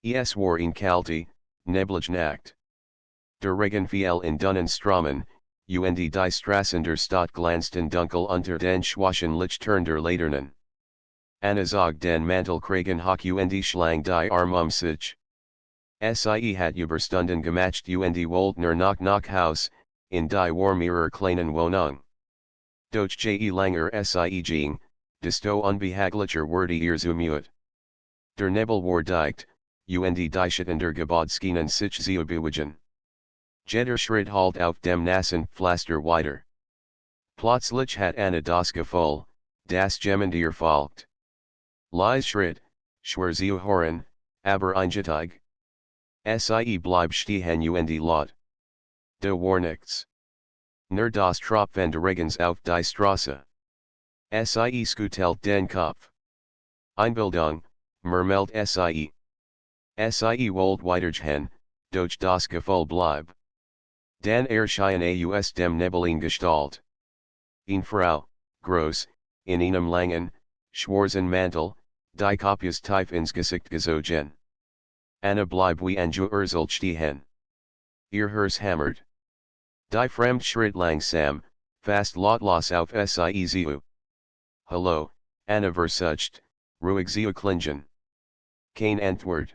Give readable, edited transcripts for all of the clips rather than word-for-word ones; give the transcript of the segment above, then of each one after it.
Es war in kalte, neblige Nacht. Der Regen fiel in dünnen Strömen, und die Straßen der Stadt glänzten dunkel unter den schwachen Lichtern der Laternen. Anna zog den Mantel kragen hoch und schlang die Arm sich. Sie hat Überstunden gemacht und wollte nach Haus, in die warm ihrer kleinen Wohnung. Doch je langer sie ging, desto unbehaglicher wurde ihr Zumut. Der Nebel war dicht, und die Schatten der Gebäude schienen sich zu bewegen. Jeder Schritt halt auf dem nassen Pflaster weiter. Plötzlich hat Anna das Gefühl, dass jemand ihr folgt. Leise Schritt, schwer zu hören, aber eindeutig. Sie bleibt stehen und laut. Da war nichts. Nur das Tropfen des Regens auf die Straße. Sie schüttelt den Kopf. Einbildung, murmelt Sie. Sie wollte weitergehen, doch das Gefühl blieb. Dann erschien aus dem Nebel in Gestalt. Eine Frau, groß, in einem langen, schwarzen Mantel, die Kopfes tief ins Gesicht gezogen. Anna blieb wie angewurzelt stehen. Ihr Herz hämmert. Die Fremde schritt langsam, fast lautlos auf sie zu. Hallo, Anna versucht, ruhig zu klingen. Keine Antwort.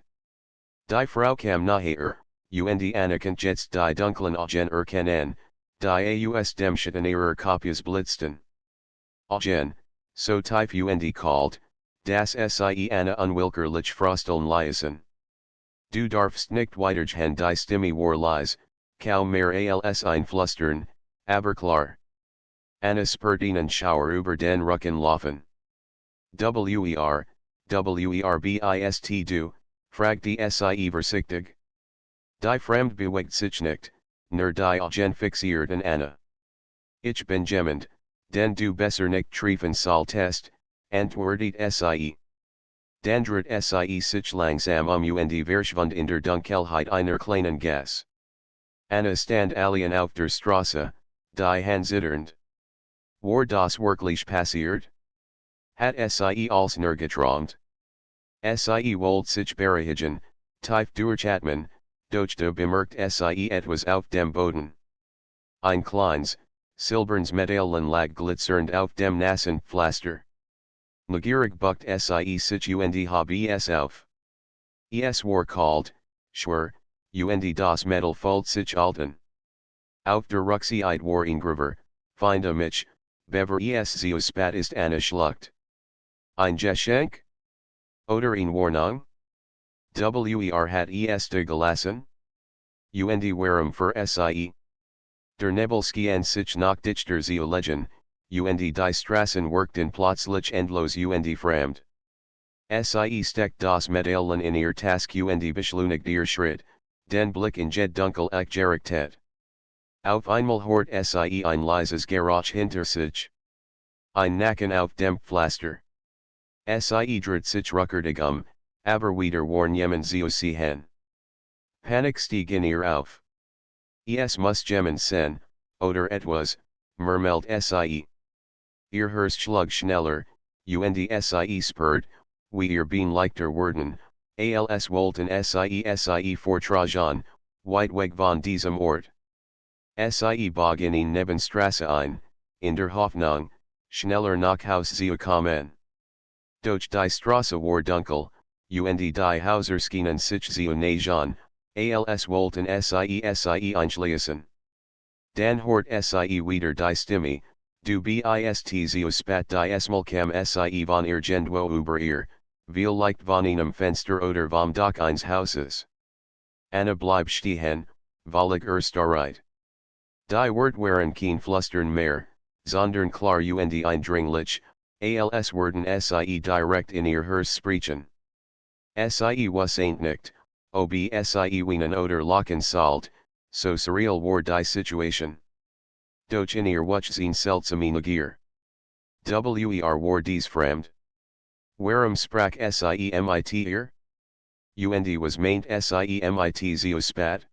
Die Frau kam naher, und Anna konnte jetzt die dunklen Augen erkennen, die aus dem Schatten ihrer Kopfes blitzten. Augen, so tief und kalt, dass sie Anna unwillkürlich frosteln ließen. Du darfst nicht weitergehen, die Stimme war leise, kaum mehr als ein Flüstern, aber klar. Anna spürt einen Schauer über den Rücken laufen. Bist du, fragte sie vorsichtig. Die Fremde bewegt sich nicht, nur die Augen fixierten Anna. Ich bin jemand, den du besser nicht treffen solltest, antwortet sie. Dann dreht sie sich langsam und verschwand in der Dunkelheit einer kleinen Gasse. Anna stand allein auf der Straße, die Hand zitternd. War das wirklich passiert? Hat sie als nur geträumt? Sie wollte sich beruhigen, tief durchatmen, doch da bemerkt sie etwas auf dem Boden. Ein kleines, silbernes Medaillon lag glitzernd auf dem nassen Pflaster. Neugierig buckt sie sich und habe es auf. Es war kalt, schwer, und das Metall fühlt sich alten. Auf der Rückseite war Engraver, finde mich, bever es zu spät ist Anna schluckt. Ein Geschenk? Oder eine Warnung? Hat es de gelassen? Und warum für sie? Der Nebel schien sich noch dichter zu legen, und die Straßen wirkten plötzlich endlos und fremd. Sie steckt das Medaillon in ihr Taske und beschleunigt ihr Schritt, den Blick in Jed Dunkel gerichtet. Auf einmal hört sie ein leises Geräusch hinter sich. Ein Nacken auf dem Pflaster. Sie dreht sich ruckartig aber wieder war niemand zu sehen. Panik stieg in ihr auf. Es muss jemand sein, oder etwas, murmelt sie. Ihr Herz schlug schneller, und sie spürt, wie ihr Bein leichter werden, als wollten sie fortragen, weit weg von diesem Ort. Sie bog in eine Nebenstraße ein, in der Hoffnung, schneller nach Haus zu kommen. Doch die Straße war dunkel, und die Häuser schienen sich zu nähern, als wollten sie einschließen. Dann hört sie wieder die Stimme, du bist zu spät die Mulcam sie von irgendwo über ihr, vielleicht von einem Fenster oder vom Dach eines Hauses. Anna bleibt stehen, völlig erstarrt. Die Wort waren kein Flüstern mehr, sondern klar und eindringlich, als werden sie direkt in ihr Herz sprechen. Sie wusste nicht, ob sie weinen oder lachen sollte, so surreal war die Situation. Doch in ihr wuchs seltsame Neugier. War dies fremd? Warum sprach sie mit ihr? Und was meint sie mit zu spät?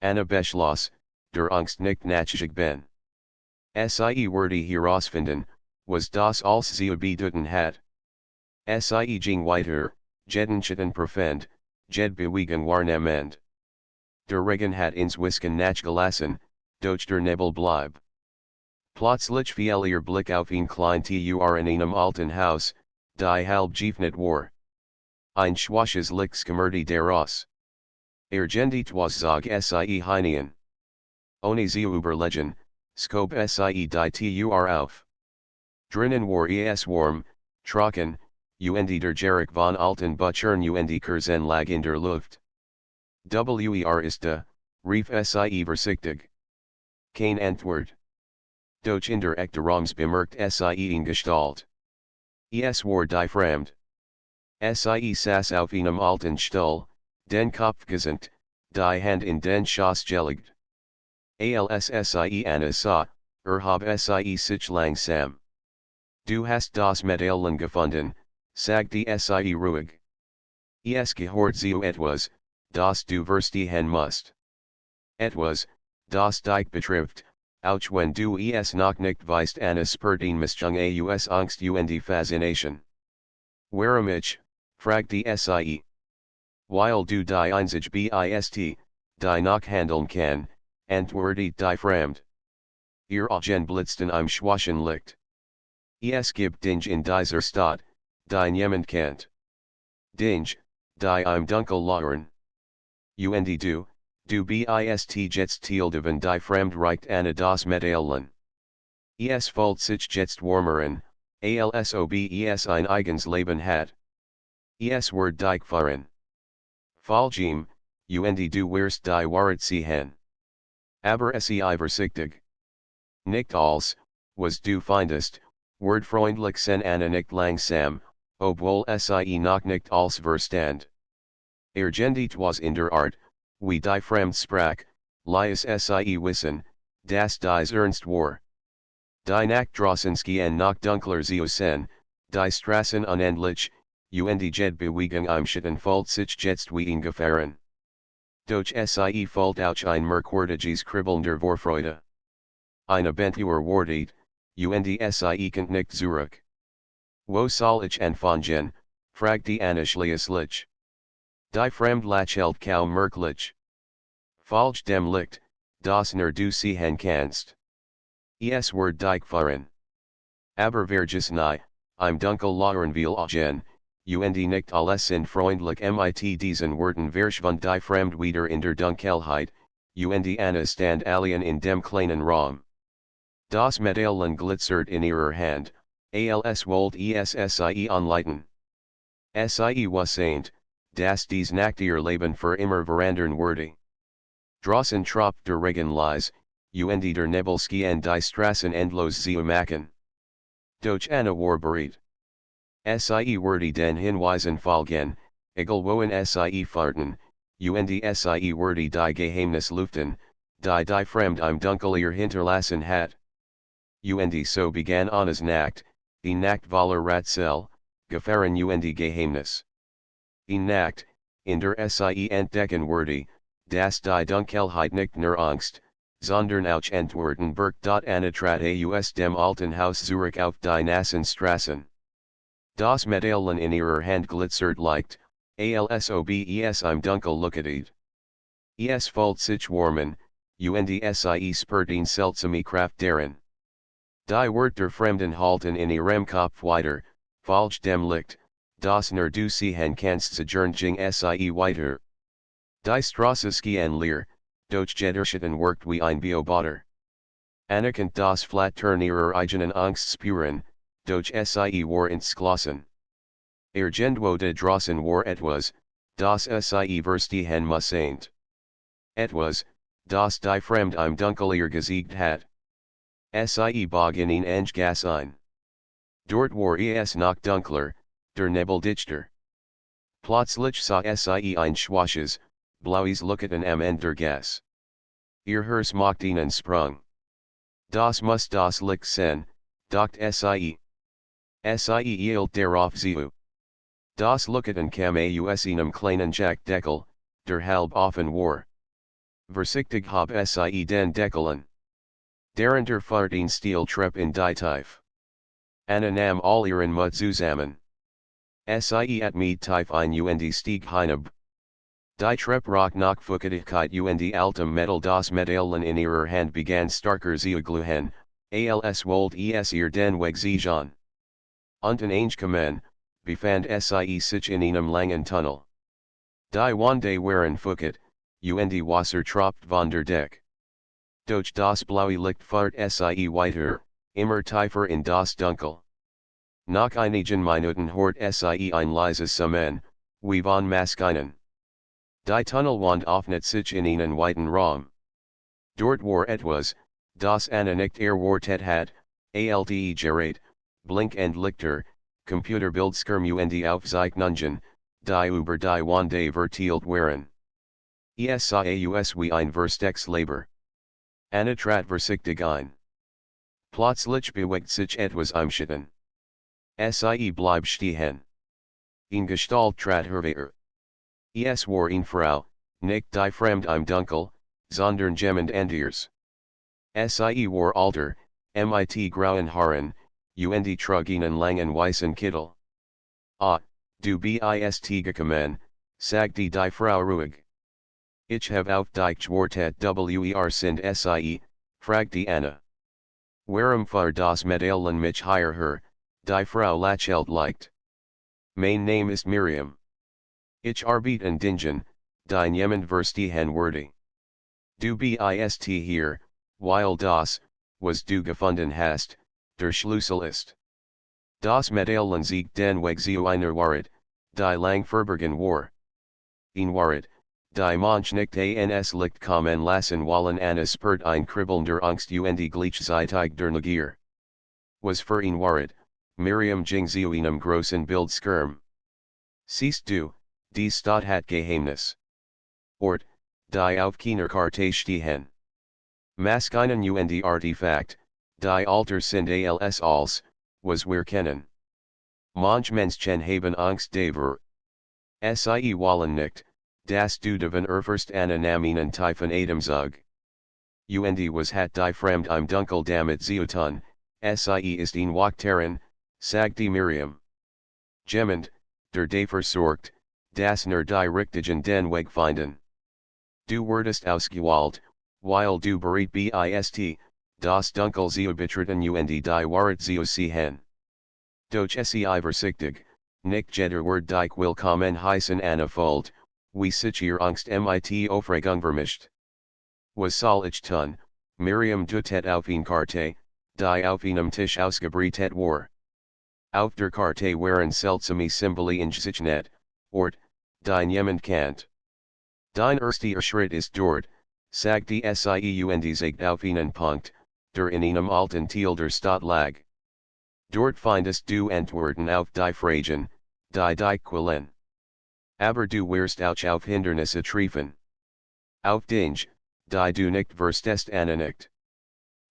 Anna beschloss, der Angst nicht nachzugehen bin. Sie wurde herausfinden, was das als sie bedeuten hat. Sie ging weiter, jeden Schatten profund, Jed bewegen warnemend. Der Regen hat ins Wisken nachgelassen, doch der Nebel bleib. Plötzlich fiel ihr Blick auf ein klein Tor in einem alten Haus, die halb geöffnet war. Ein schwaches Licht schimmerte daraus. Gendiet was Zog sie hinein. Ohne sie überlegen, schob sie die Tor auf. Drinnen war es warm, trocken, und der Geruch von alten Büchern und Kerzen lag in der Luft. Ist da, rief sie vorsichtig. Kein Antwort. Doch in der Echterangs bemerkt sie in Gestalt. Es war die Fremde. Sie saß auf einem alten Stuhl, den Kopf gesenkt, die Hand in den Schoß gelegt. Als sie Anna sah, habe sie sich langsam. Du hast das Medaillen gefunden, sagte sie ruhig. Es gehört zu etwas, das du verstehen musst. Etwas, das dich betrifft, auch wenn du es noch nicht weißt. Anna spürte Mischung aus Angst und Faszination. Warum ich? Fragte sie. Weil du die einzige bist, die noch handeln kann, antwortete die Fremde. Ihr Augen blitzten im schwachen Licht. Es gibt Dinge in dieser Stadt, die niemand kennt. Dinge, die im Dunkel lauern. Und du bist jetzt Teil davon. Die Fremde reicht Anna das Medaillen. Es fühlt sich jetzt warmer an, als ob es ein eigens Leben hat. Es wird dich fahren. Fallgem, und du wirst die Wahrheit sehen. Aber sei vorsichtig. Nicht alles, was du findest, wird freundlich sein. Anna nicht langsam, obwohl sie noch nicht alles verstand. Gendiet was in der Art, wie die Fremde sprach, lies sie wissen, dass dies ernst war. Die Nacht draußen schien noch dunkler zu sein, die Straßen unendlich, und jede Bewegung im Schatten fühlt sich jetzt wie ein Gefahren. Doch sie fühlt auch ein merkwürdiges Kribbeln der Vorfreude. Eine Abentur wartet, und sie kommt nicht zurück. Wo soll ich anfangen? Fragte Anna schließlich. Die Fremde lächelt kaum merklich. Folge dem Licht, das nur du sehen kannst. Es wird dich fahren. Aber vergiss nie, im Dunkel lauern viele Augen, und nicht alles sind freundlich. Mit diesen Worten verschwand die Fremde wieder in der Dunkelheit, und Anna stand allein in dem kleinen Raum. Das Medaillen glitzert in ihrer Hand, als wollte es sie anleiten. Sie wusste, dass dies Nacht ihr Leben für immer verändern würde. Draußen tropft der Regen leise, und der Nebel schien die Straßen endlos zu machen. Doch Anna war bereit. Sie wurde den Hinweisen folgen, egal wohin sie fahrten, und sie wurde die Geheimnis lüften, die Fremde im Dunkel ihr hinterlassen hat. Und so begann Anna's Nacht, die Nacht voller Rätsel, Gefahren und Geheimnis. Die Nacht, in der sie entdecken würde, dass die Dunkelheit nicht nur Angst, sondern auch Antworten birgt. Anna trat aus dem alten Haus zurück auf die nassen Straßen. Das Medaillen in ihrer Hand glitzert leicht, als ob es im Dunkel leuchtete. Es fühlt sich warm an, und sie spürt eine seltsame Kraft darin. Die Wort der Fremden halten in ihrem Kopf weiter, folge dem Licht, das nur du sehen kannst. Sie ging sie weiter. Die Straße schien leer, doch jeder Schatten workte wie ein Beobachter. Anna konnte das Flattern ihrer eigenen Angst spüren, doch sie war entschlossen. Irgendwo da draußen war etwas, das sie verstehen musste. Etwas, das die Fremde im Dunkel ihr gesiegt hat. Sie bog in ein Gas ein. Dort war es noch dunkler, der Nebel dichter. Plötzlich sah sie ein schwaches, blaues Leuchten am Ende der Gas. Ihr Herz machte einen Sprung. Das muss das Licht sein, dachte sie. Sie hielt darauf zu. Das Leuchten kam aus einem kleinen Jackdeckel, der halb offen war. Vorsichtig habe sie den Deckel an. Darunter fahrt ein Stahltreppe in die Tiefe. Anna nahm all ihren Mut zusammen. Sie at mit tief ein und stieg hinab. Die Treppe rock nach Fukatigkeit und altem Metal das Medaillen in ihrer Hand begann starker Zeugluhen, als wollt es ihr den Weg sehen. Unten eingekommen, befand sich in einem langen Tunnel. Die Wande waren Fukat, und Wasser tropft von der Deck. Durch das blaue Licht fahrt weiter, immer tiefer in das Dunkel. Nach einigen Minuten hört ein leises Summen, wie von Maschinen. Die Tunnelwand öffnet sich in einen weiten Raum. Dort war etwas, das Anna nicht erwartet hat, gerät, Blink and Lichter, Computerbildschirm und Aufzeichnungen, die über die Wande verteilt waren. Siaus wie ein Verstex Labor. Anna trat vorsichtig ein. Plötzlich bewegt sich etwas im Schatten. Bleibt stehen. In Gestalt trat hervor. Es war eine Frau, nicht die Fremde im Dunkel, sondern jemand anders. War alter, mit grauen Haaren, und trug einen langen weißen Kittel. Du bist gekommen, sagte die Frau ruhig. Ich habe auf dich gewartet sind fragte Anna. Warum für das Medaillen mich hierher, die Frau lächelt leicht. Mein Name ist Miriam. Ich arbeite in Dingen, die jemand verstehen würde. Du bist hier, weil das, was du gefunden hast, der Schlüssel ist. Das Medaillen zeigt den Weg zu einer Wahrheit, die lang verborgen war. In Wahrheit, die Mensch nicht ans Licht kommen lassen wollen Anna spürt ein Kribbeln der Angst und gleichzeitig der Neugier. Was für eine Wahrheit, Miriam ging zu einem großen Bildschirm. Siehst du, die Stadt hat Geheimnis. Ort, die auf keiner Karte stehen. Maschinen und Artefakt, die alter sind als, was wir kennen. Manche Menschen haben Angst davor. Wollen nicht, dass du davon erfährst Anna nahm einen tiefen Atemzug. Und was hat die Fremde im Dunkel damit zu tun, ist ein Wachteren, sagte Miriam. Jemand, der dafür sorgt, dass die richtigen den Weg finden. Du wurdest ausgewählt, weil du bereit bist, das Dunkel zu betreten und die Wahrheit zu sehen. Doch vorsichtig, nicht jeder Wort dich willkommen heißen Anna folgt, wie sich ihr Angst mit Aufregung vermischt. Was soll ich tun, Miriam dutet auf eine Karte, die auf einem Tisch ausgebreitet war. Auf der Karte waren seltsame Symbole in Sichnet, Ort, die niemand kennt. Dein erster Schritt ist dort, sagte und zeigt auf einen Punkt, der in einem alten Teil der Stadt lag. Dort findest du Antworten auf die Fragen, die dich quälen. Aber du wirst auch auf Hindernisse treffen. Auf Dinge, die du nicht verstehst Anna nicht.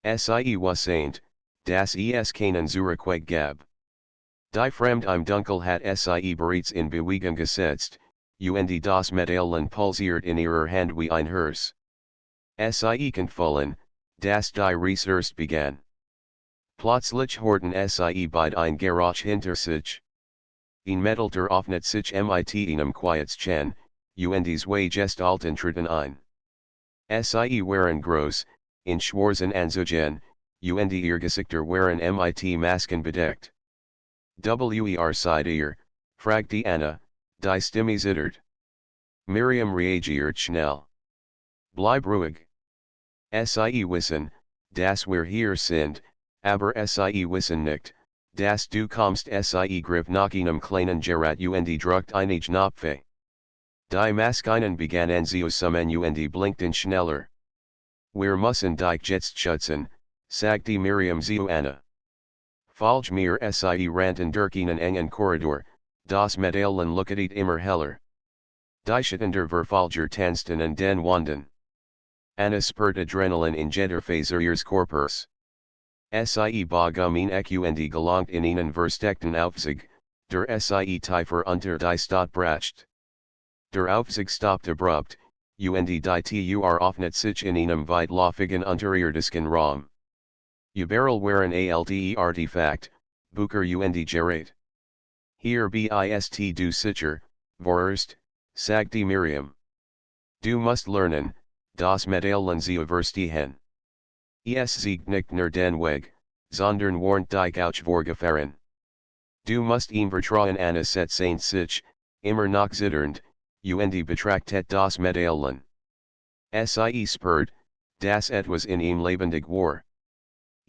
Was sind, das es keinen Zurückweg gab. Die Fremde im Dunkel hat bereits in Bewegung gesetzt, und das Medaillen pulsiert in ihrer Hand wie ein Herz. Kann fühlen, dass die Research begann. Plötzlich hörten beid ein Geräusch hinter sich. In Mittelter öffnet sich mit einem Quietschen, und zwei Gestalten treten ein. Waren groß, in schwarzen Anzügen, und ihr Gesichter waren mit Masken bedeckt. Seid ihr, fragte Anna, die Stimme zittert. Miriam reagiert schnell. Bleib ruhig. Wissen, dass wir hier sind, aber wissen nicht, dass du kommst griff nach einem kleinen Gerät und druckt einige Knöpfe. Die Maschinen begannen zu summen und blinkten schneller. Wir müssen dich jetzt schützen, sagte Miriam zu Anna. Folge mir rannten durch einen engen Korridor, das Medaillen leuchtet immer heller. Die Schatten Verfolger tanzten an den Wänden. Anna spürt Adrenalin in jeder Faser ihres Körpers. Bagum und gelangt in einen versteckten Aufzug, der tiefer unter die Stadt bracht. Der Aufzug stoppt abrupt, und die Tür öffnet sich in einem weitläufigen unterirdischen Raum. Überall waren Artefakt, Bücher und Gerät. Hier bist du sicher, vorerst, sagte Miriam. Du musst lernen, das Medaillen zu verstehen. Es siegt nicht nur den Weg, sondern warnt dich auch vor Gefahren. Du musst ihm vertrauen Anna setzt sich, immer noch zitternd, und betrachtet das Medaillen. Sie spürt, dass etwas in ihm lebendig war.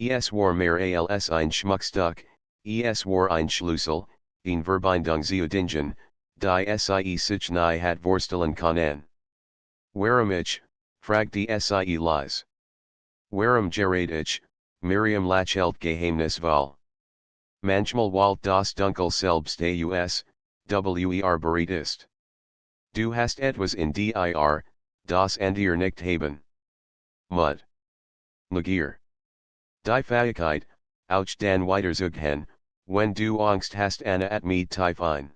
Es war mehr als ein Schmuckstück, es war ein Schlüssel, eine Verbindung zu Dingen, die sich nie hat vorstellen können. Warum ich, fragt die sie Warum gerät ich, Miriam lachelt Geheimnis weil. Manchmal walt das Dunkel selbst aus, bereit ist. Du hast etwas in dir, das andere nicht haben. Mut. Neugier. Die Fähigkeit, auch dann weiterzugehen, wenn du Angst hast Anna at mit tief ein.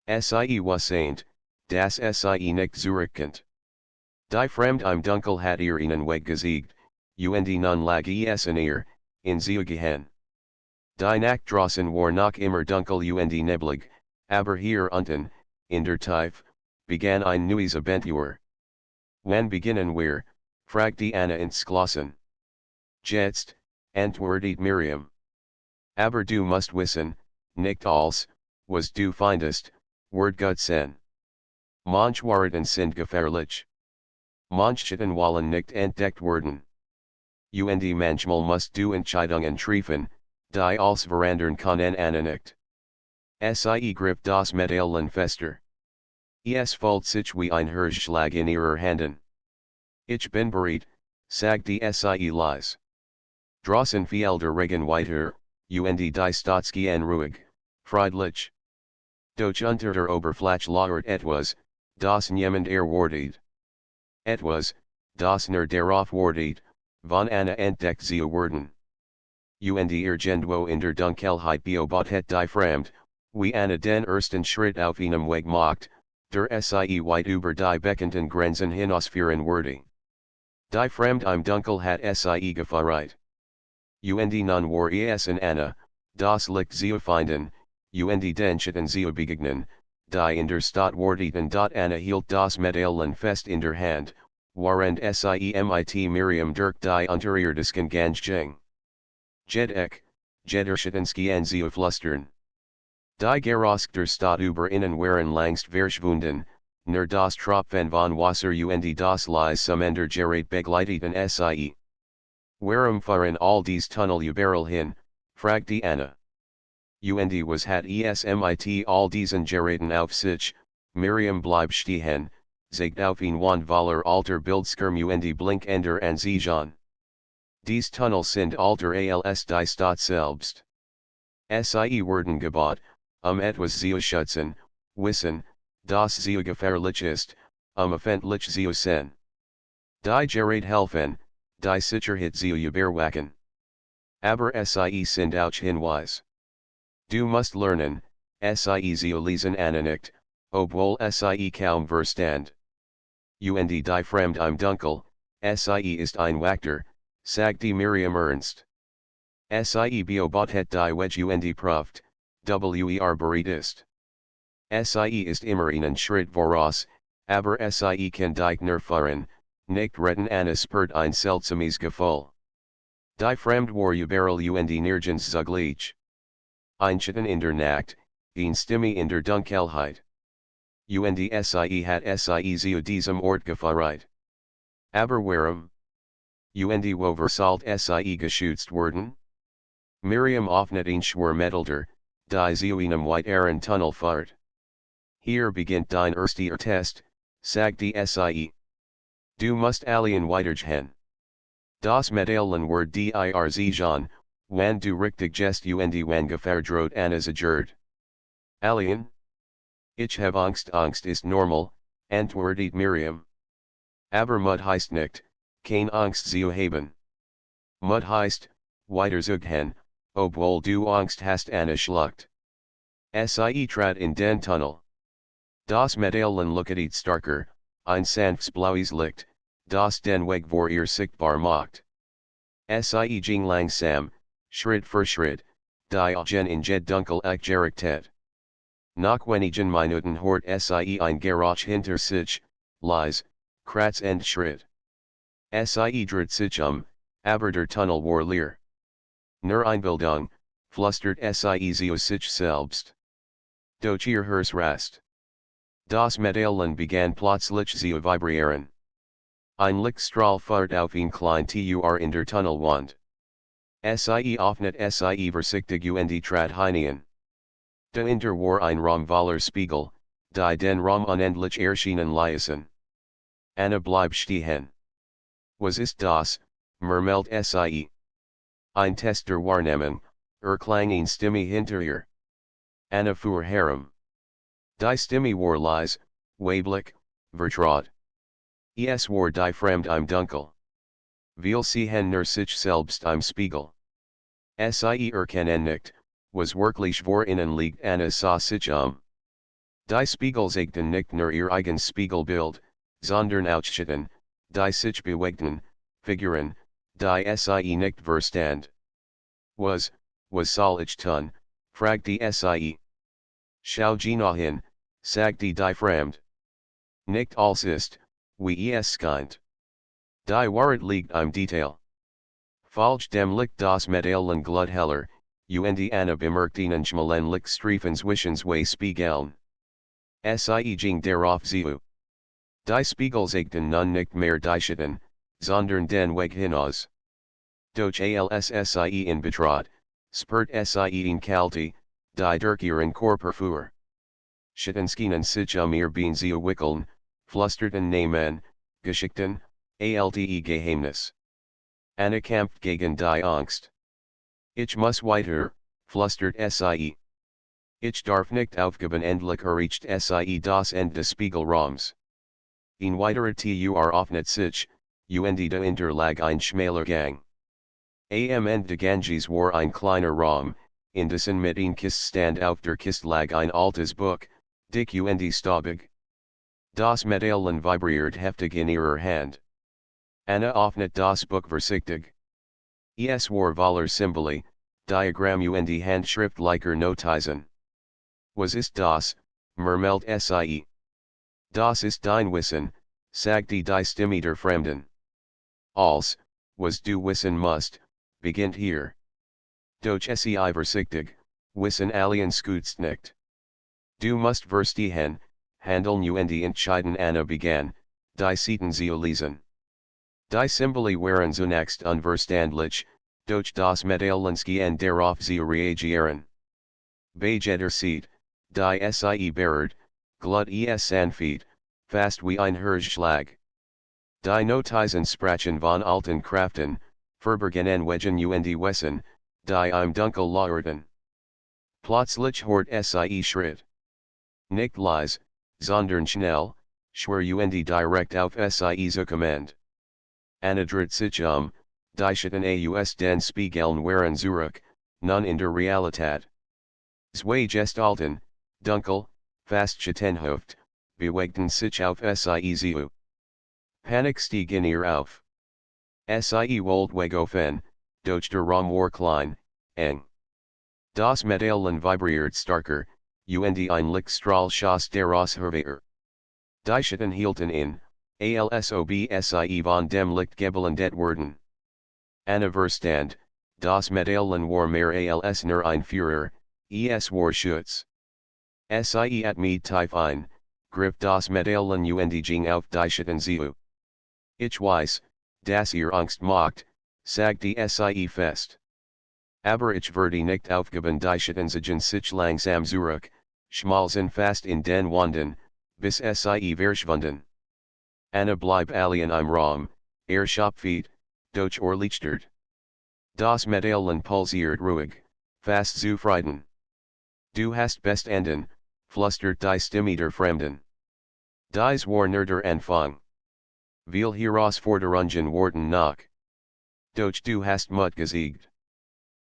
Sie wasseint, das sie nicht zurückkennt. Die Fremde im Dunkel hat ihren Weg gesiegt, und nun lag es in in sie gehen. Die Nacht draußen war noch immer dunkel und neblig, aber hier unten, in der Tiefe, begann ein neues Abenteuer. Wann beginnen wir, fragte Anna ins Geschlossen. Jetzt, antwortet Miriam. Aber du musst wissen, nicht alles, was du findest, wird gut sein. Manche Wahrheiten sind gefährlich. Manche wollen nicht entdeckt werden. Und manchmal musst du Entscheidungen treffen, die als verandern können Anna nicht. Sie griff das Medaillen fester. Es fühlt sich wie ein Herzschlag in ihrer Handen. Ich bin bereit, sagte sie leise. Draußen fiel der Regen weiter, und die Stadt gehen ruhig, friedlich. Doch unter der Oberfläche lauert etwas, das niemand erwartet. Etwas, das nur darauf wartet, von Anna entdeckt zu werden. Und irgendwo in der Dunkelheit beobachtet die Fremde, wie Anna den ersten Schritt auf einem Weg macht, der sie weit über die bekannten Grenzen hinausführen würde. Die Fremde im Dunkel hat sie gefeiert. Und nun war es in Anna, das Licht zu finden, und den Schatten zu begegnen, die in der Stadt warteten. Anna hielt das Medaillen fest in der Hand, während sie mit Miriam durch die unterirdischen Gang ging. Jedek, jeder Schattenskien zu flüstern. Die Geräusche der Stadt über ihnen waren längst verschwunden, nur das Tropfen von Wasser und das leise Summen Gerät begleiteten sie. Warum fahren all dies Tunnel überall hin, fragte Anna. Und was hat es mit all diesen Geräten auf sich, Miriam bleibt stehen, zeigt auf ihn und voller alter Bildschirm und blinkender Ansichten. Dies Tunnel sind alter als die Stadt selbst. Sie werden gebaut, etwas zu schützen, wissen, das zu gefährlich ist, öffentlich zu sein. Die Gerät helfen, die Sicherheit zu überwachen. Aber sie sind auch Hinweis. Du musst lernen, sie zu lesen Anna nicht, obwohl sie kaum verstand. Und die Fremde im Dunkel, sie ist ein Wächter, sagte Miriam ernst. Sie beobachtet die Weg und prüft, bereit ist. Sie ist immer einen Schritt voraus, aber sie kann dich nur fahren, nicht retten. Anna spürt ein seltsames Gefühl. Die Fremde war überall und nirgends zugleich. Ein Schatten in der Nacht, eine Stimme in der Dunkelheit. Und sie hat sie zu diesem Ort gefeiert. Aber warum? Und wo sollt sie geschützt werden? Miriam öffnet ein Schwermetalltür, die zu einem weiteren Tunnel führt. Hier beginnt dein erster Test, sagte sie. Du musst allen weitergehen. Das Medaillen wird dir zeigen, wann du richtig gehst und wann Gefahr droht. Anna zagert. Alien? Ich hab Angst. Angst ist normal, antwortet Miriam. Aber Mut heißt nicht, keine Angst zu haben. Mut heißt, weiterzugehen, obwohl du Angst hast. Anna schluckt. Sie trat in den Tunnel. Das Medaillen leuchtet starker, ein sanftes blaues Licht, das den Weg vor ihr sichtbar macht. Sie ging langsam, Schritt für Schritt, die Augen in Jed Dunkel gerichtet. Nach wenigen Minuten hört sie ein Geräusch hinter sich, leise, Kratz and Schritt. Sie drit sich aber der Tunnel war leer. Nur Einbildung, flustert sie sich selbst. Doch ihr Herz rast. Das Mädchen begann plötzlich zu vibrieren. Ein Lichtstrahl fährt auf ihn klein in der Tunnelwand. Sie öffnet sie vorsichtig und trat hinein. Dahinter war ein Raumvoller Spiegel, die den Raum unendlich erschienen ließen. Anna blieb stehen. Was ist das, murmelt sie. Ein Test der Wahrnehmung, klang eine Stimme hinter ihr. Anna fuhr herum. Die Stimme war leise, weiblich, vertraut. Es war die Fremde im Dunkel. Weil sie nur sich selbst im Spiegel. Sie erkennen nicht, was wirklich vor ihnen liegt. Anna sah sich Die Spiegel zeigten nicht nur ihr eigenes Spiegelbild, sondern auch Schatten, die sich bewegten, Figuren, die sie nicht verstand. Was soll ich tun, fragte sie. Schau nach hin, sagte die Fremde. Nicht alles ist, wie es scheint. Die Wahrheit liegt im Detail. Falsch dem Licht das Mädchen glut heller, und Anna bemerkt einen schmalen Lichtstreifen zwischen zwei Spiegeln. Sie ging darauf zu. Die Spiegel zeigten nun nicht mehr die Schatten, sondern den Weg hinaus. Doch als sie in Betracht, spürt sie in Kalte, die durch ihren Körper fuhr. Schatten schienen sich ihr Bein zu wickeln, flüsterten Namen, Geschichten, alte Geheimnis. Anna kämpft gegen die Angst. Ich muss weiter, flüstert sie. Ich darf nicht aufgeben. Endlich erreicht sie das Ende des Spiegelraums. Ein weiterer Tür öffnet sich, und dahinter lag ein schmaler Gang. Am Ende des Ganges war ein kleiner Raum, in dessen mit ein Kist stand. Auf der Kist lag ein altes Buch, dick und staubig. Das Mädchen vibriert heftig in ihrer Hand. Anna öffnet das Buch vorsichtig. Es war voller Symbole, Diagramm und handschriftlicher Notizen. Was ist das, murmelt sie. Das ist dein Wissen, sagte die Stimme der Fremden. Alles, was du wissen musst, beginnt hier. Doch sie vorsichtig, wissen allen skutzt nicht. Du musst verstehen, handeln und entscheiden. Anna begann, die Seiten zu lesen. Die Symbole waren zunächst unverständlich, doch das Mädchen darauf zu reagieren. Bei jeder Seite, die sie berührt, glut es sanft, fast wie ein Herzschlag. Die Notizen sprachen von alten Kraften, verborgenen Wegen und Wissen, die im Dunkel lauerten. Plötzlich hört sie Schritt. Nicht leise, sondern schnell, schwer und direkt auf sie zukommend. Anna drit sich die Schatten aus den Spiegeln waren zurück, nun in der Realität. Zwei Gestalten, dunkel, fast schattenhaft, bewegten sich auf sie zu. Panik stieg in ihr auf. Sie wollte wegaufen, doch der Raum war klein, eng. Das Mädchen vibriert starker, und ein Lichtstrahl schoss daraus hervor. Die Schatten hielten in, als ob sie von dem Licht geblendet wurden. Anna verstand, das Mädchen war mehr als nur ein Führer, es war Schutz. Sie atmet tief ein, griff das Mädchen und ging auf die Schatten zu. Ich weiß, dass ihr Angst macht, sagte sie fest. Aber ich werde nicht aufgeben. Die Schatten ziehen sich langsam zurück, schmalzen fast in den Wänden, bis sie verschwunden. Anna blieb allein im Raum, erschöpft, doch erleichtert. Das Mädchen pulsiert ruhig, fast zufrieden. Du hast bestanden, flüstert die Stimme der Fremden. Dies war nur der Anfang. Viel Herausforderungen warten noch. Doch du hast Mut gesiegt.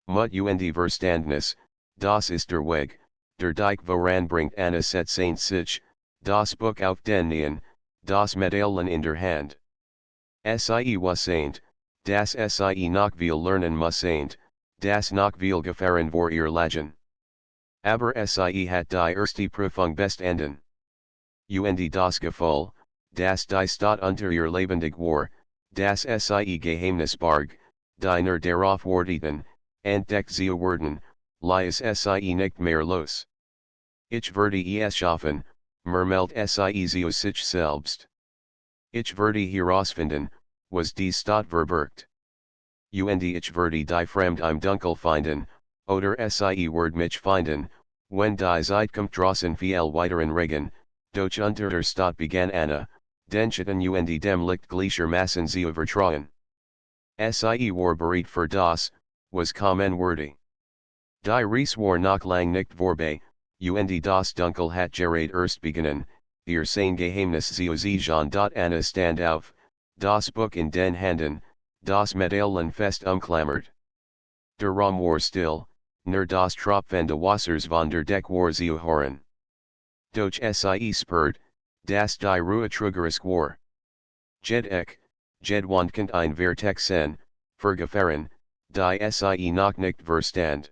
Mut und Verstandnis, das ist der Weg, der dich voranbringt. Anna setzte sich, das Buch auf den Knien, das Mädchen in der Hand. Sie wusste, dass sie noch viel lernen musste, dass noch viel Gefahren vor ihr lagen. Aber sie hat die erste Prüfung bestanden. Und das Gefühl, das die Stadt unter ihr lebendig war, das sie Geheimnisbarg, die darauf warteten, entdeckt sie werden, lies sie nicht mehr los. Ich werde es schaffen, murmelt sie sich selbst. Ich werde herausfinden, was die Stadt verbirgt. Und ich werde die Fremde im Dunkel finden, oder sie wird mich finden, wenn die Zeit kommt draußen viel weiteren Regen, doch unter der Stadt begann Anna, den Schatten und dem Licht gleichermaßen zu vertrauen. Sie war bereit für das, was kommen würde. Die Reise war noch lang nicht vorbei, und das Dunkel hat gerade erst begonnen, ihr sein Geheimnis zu sichern. Anna stand auf, das Buch in den Händen, das Medaillen fest umklammert. Der Raum war still, nur das tropfende Wassers von der Deck war zu hören. Doch sie spürt, dass die Ruhe trügerisch war. Jed wantkend ein Vertexen, vergefahren, die sie noch nicht verstand.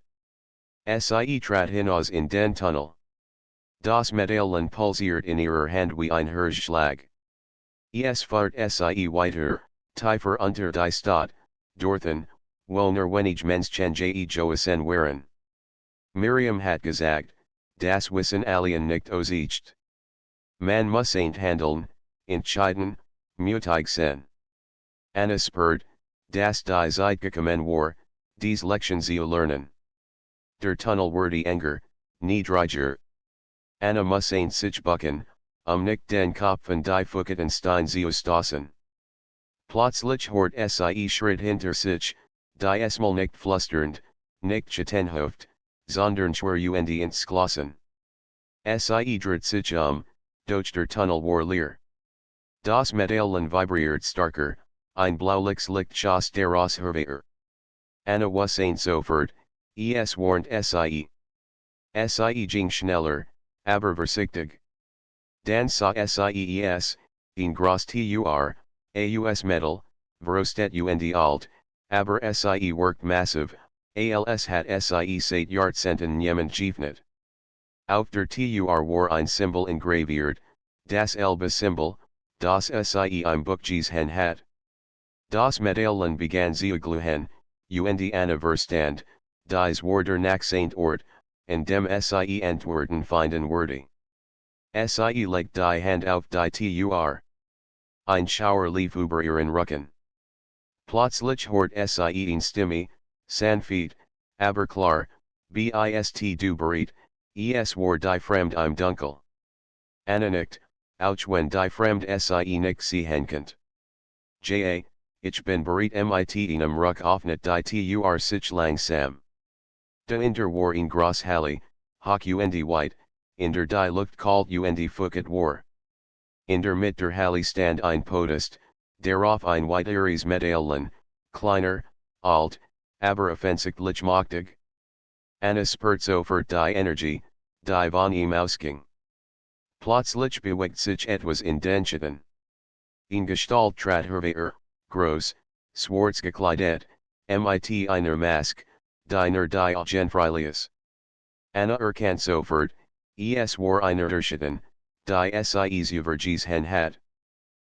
Sie trat hinaus in den Tunnel. Das Medaillen pulsiert in ihrer Hand wie ein Herzschlag. Es fahrt sie weiter, tiefer unter die Stadt, dorthin, wo nur wenig Menschen geossen waren. Miriam hat gesagt, das Wissen allen nicht ausreicht. Man muss handeln, entscheiden, mutig sein. Anna spürt, dass die Zeit gekommen war, dies Lektion zu lernen. Der Tunnel wurde enger, niedriger. Anna muss sich bucken, nicht den Kopf von die Fußketten Stein zu stoßen. Plötzlich hört sie Schritt hinter sich, die mal nicht flusternd, nicht schattenhaft, sondern schwer und ins Klassen. Sie dreht sich doch der Tunnel war leer. Das Medaillen vibriert starker, ein blauliches Licht schoss daraus hervor. Anna wusste sofort, es warnt sie. Sie ging schneller, aber vorsichtig. Dann sah sie in groß aus Metall, verrostet und alt, aber sie worked massiv, als hat sie seit Jahrzehnten niemand geöffnet. Auf der Tur war ein Symbol engraviert, das Elbe-Symbol, das sie im Buch gesehen hat. Das Medaillen begann zu glühen, und Anna verstand, dies war der nächste Ort, an dem sie Antworten finden würde. Sie legt die Hand auf die Tur. Ein Schauer lief über ihren Rücken. Plötzlich hört sie eine Stimme, sanft, aber klar, bist du bereit, es war die Fremde im Dunkel. Anna nickt, auch wenn die Fremde sie nicht sehen konnte. Ich bin bereit mit einem Ruck öffnet die Tur sich langsam. Dahinter war ein groß Halle, hoch und weit, in der die Luft kalt und feucht war. In der Mitte der Halle stand ein Podest, darauf ein weiteres Medaillen, kleiner, alt, aber offensichtlich mächtig. Anna spürt sofort die Energie, die von ihm ausging. Plötzlich bewegt sich etwas in den Schatten. Eine Gestalt trat hervor, groß, schwarz gekleidet, mit einer Maske, die nur die Augen freilas. Anna erkannt sofort, es war einer der Schatten, die sie übergesehen hat.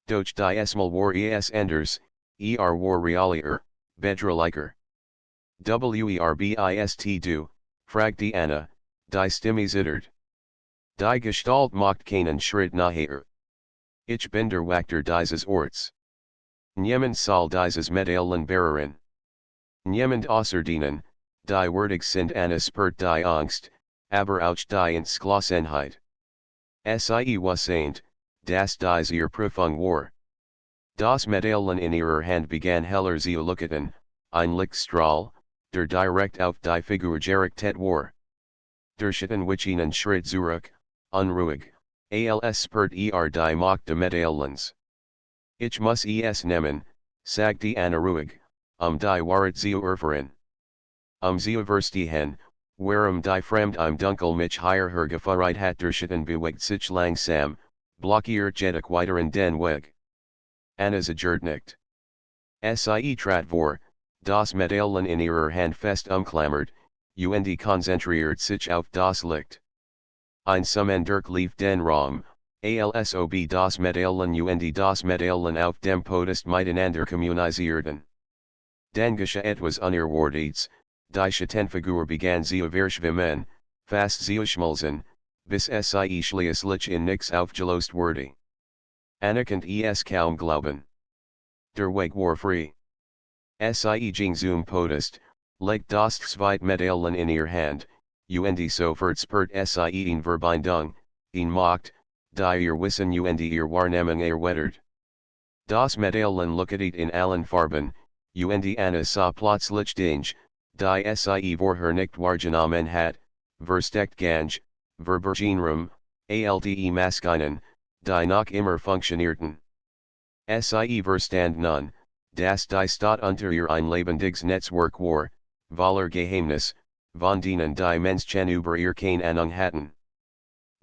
Doch die mal war anders, war realier, bedrohlicher. Bist du, fragte Anna, die Stimme zittert. Die Gestalt macht keinen Schritt nachher. Ich bin der Wächter dieses Orts. Niemand soll dieses Medaillen beahren. Niemand außer denen, die würdig sind. Anna spürt die Angst, aber auch die Entschlossenheit. Sie wusste, dass dies ihr Prüfung war. Das Medaillen in ihrer Hand begann heller zu leuchten, ein Lichtstrahl, der direkt auf die Figur gerichtet war. Der Schatten wich einen Schritt zurück, unruhig, als spürt die Macht des Medaillens. Ich muss es nehmen, sagte Anna ruhig, die Wahrheit zu erfahren. Zu verstehen, warum die Fremde im Dunkel mich hierher hergeführt hat. Der Schatten bewegt sich langsam, blockiert jedoch weiteren den Weg. Anna zagert nicht. Sie trat vor, das Medaillen in ihrer Hand fest umklammert, und konzentriert sich auf das Licht. Ein Summendurch lief den Raum, ALSOB das Medellin und das Medellin auf dem Podest miteinander kommunizierten. Dangische etwas unerwartets, die Schattenfigur begann zu verschwimmen, fast zu schmolzen, bis sie schließlich in nix aufgelöst wurde. Anerkannt es kaum glauben. Der Weg war frei. Sie ging zum Podest, legt das zweite Medellin in ihr Hand, und sofort spürt sie in Verbindung, in Macht, die ihr Wissen und ihr Wahrnehmung erweitert. Das Medellin leuchtet in allen Farben, und Anna sah plötzlich Dinge, die sie vorher nicht wahrgenommen hat, versteckt Gange, Verbergenrum, alte Maskinen, die noch immer funktionierten. Sie verstand nun, dass die Stadt unter ihr ein lebendiges Netzwerk war, voller Geheimnis, von denen die Menschen über ihr keine Ahnung hatten.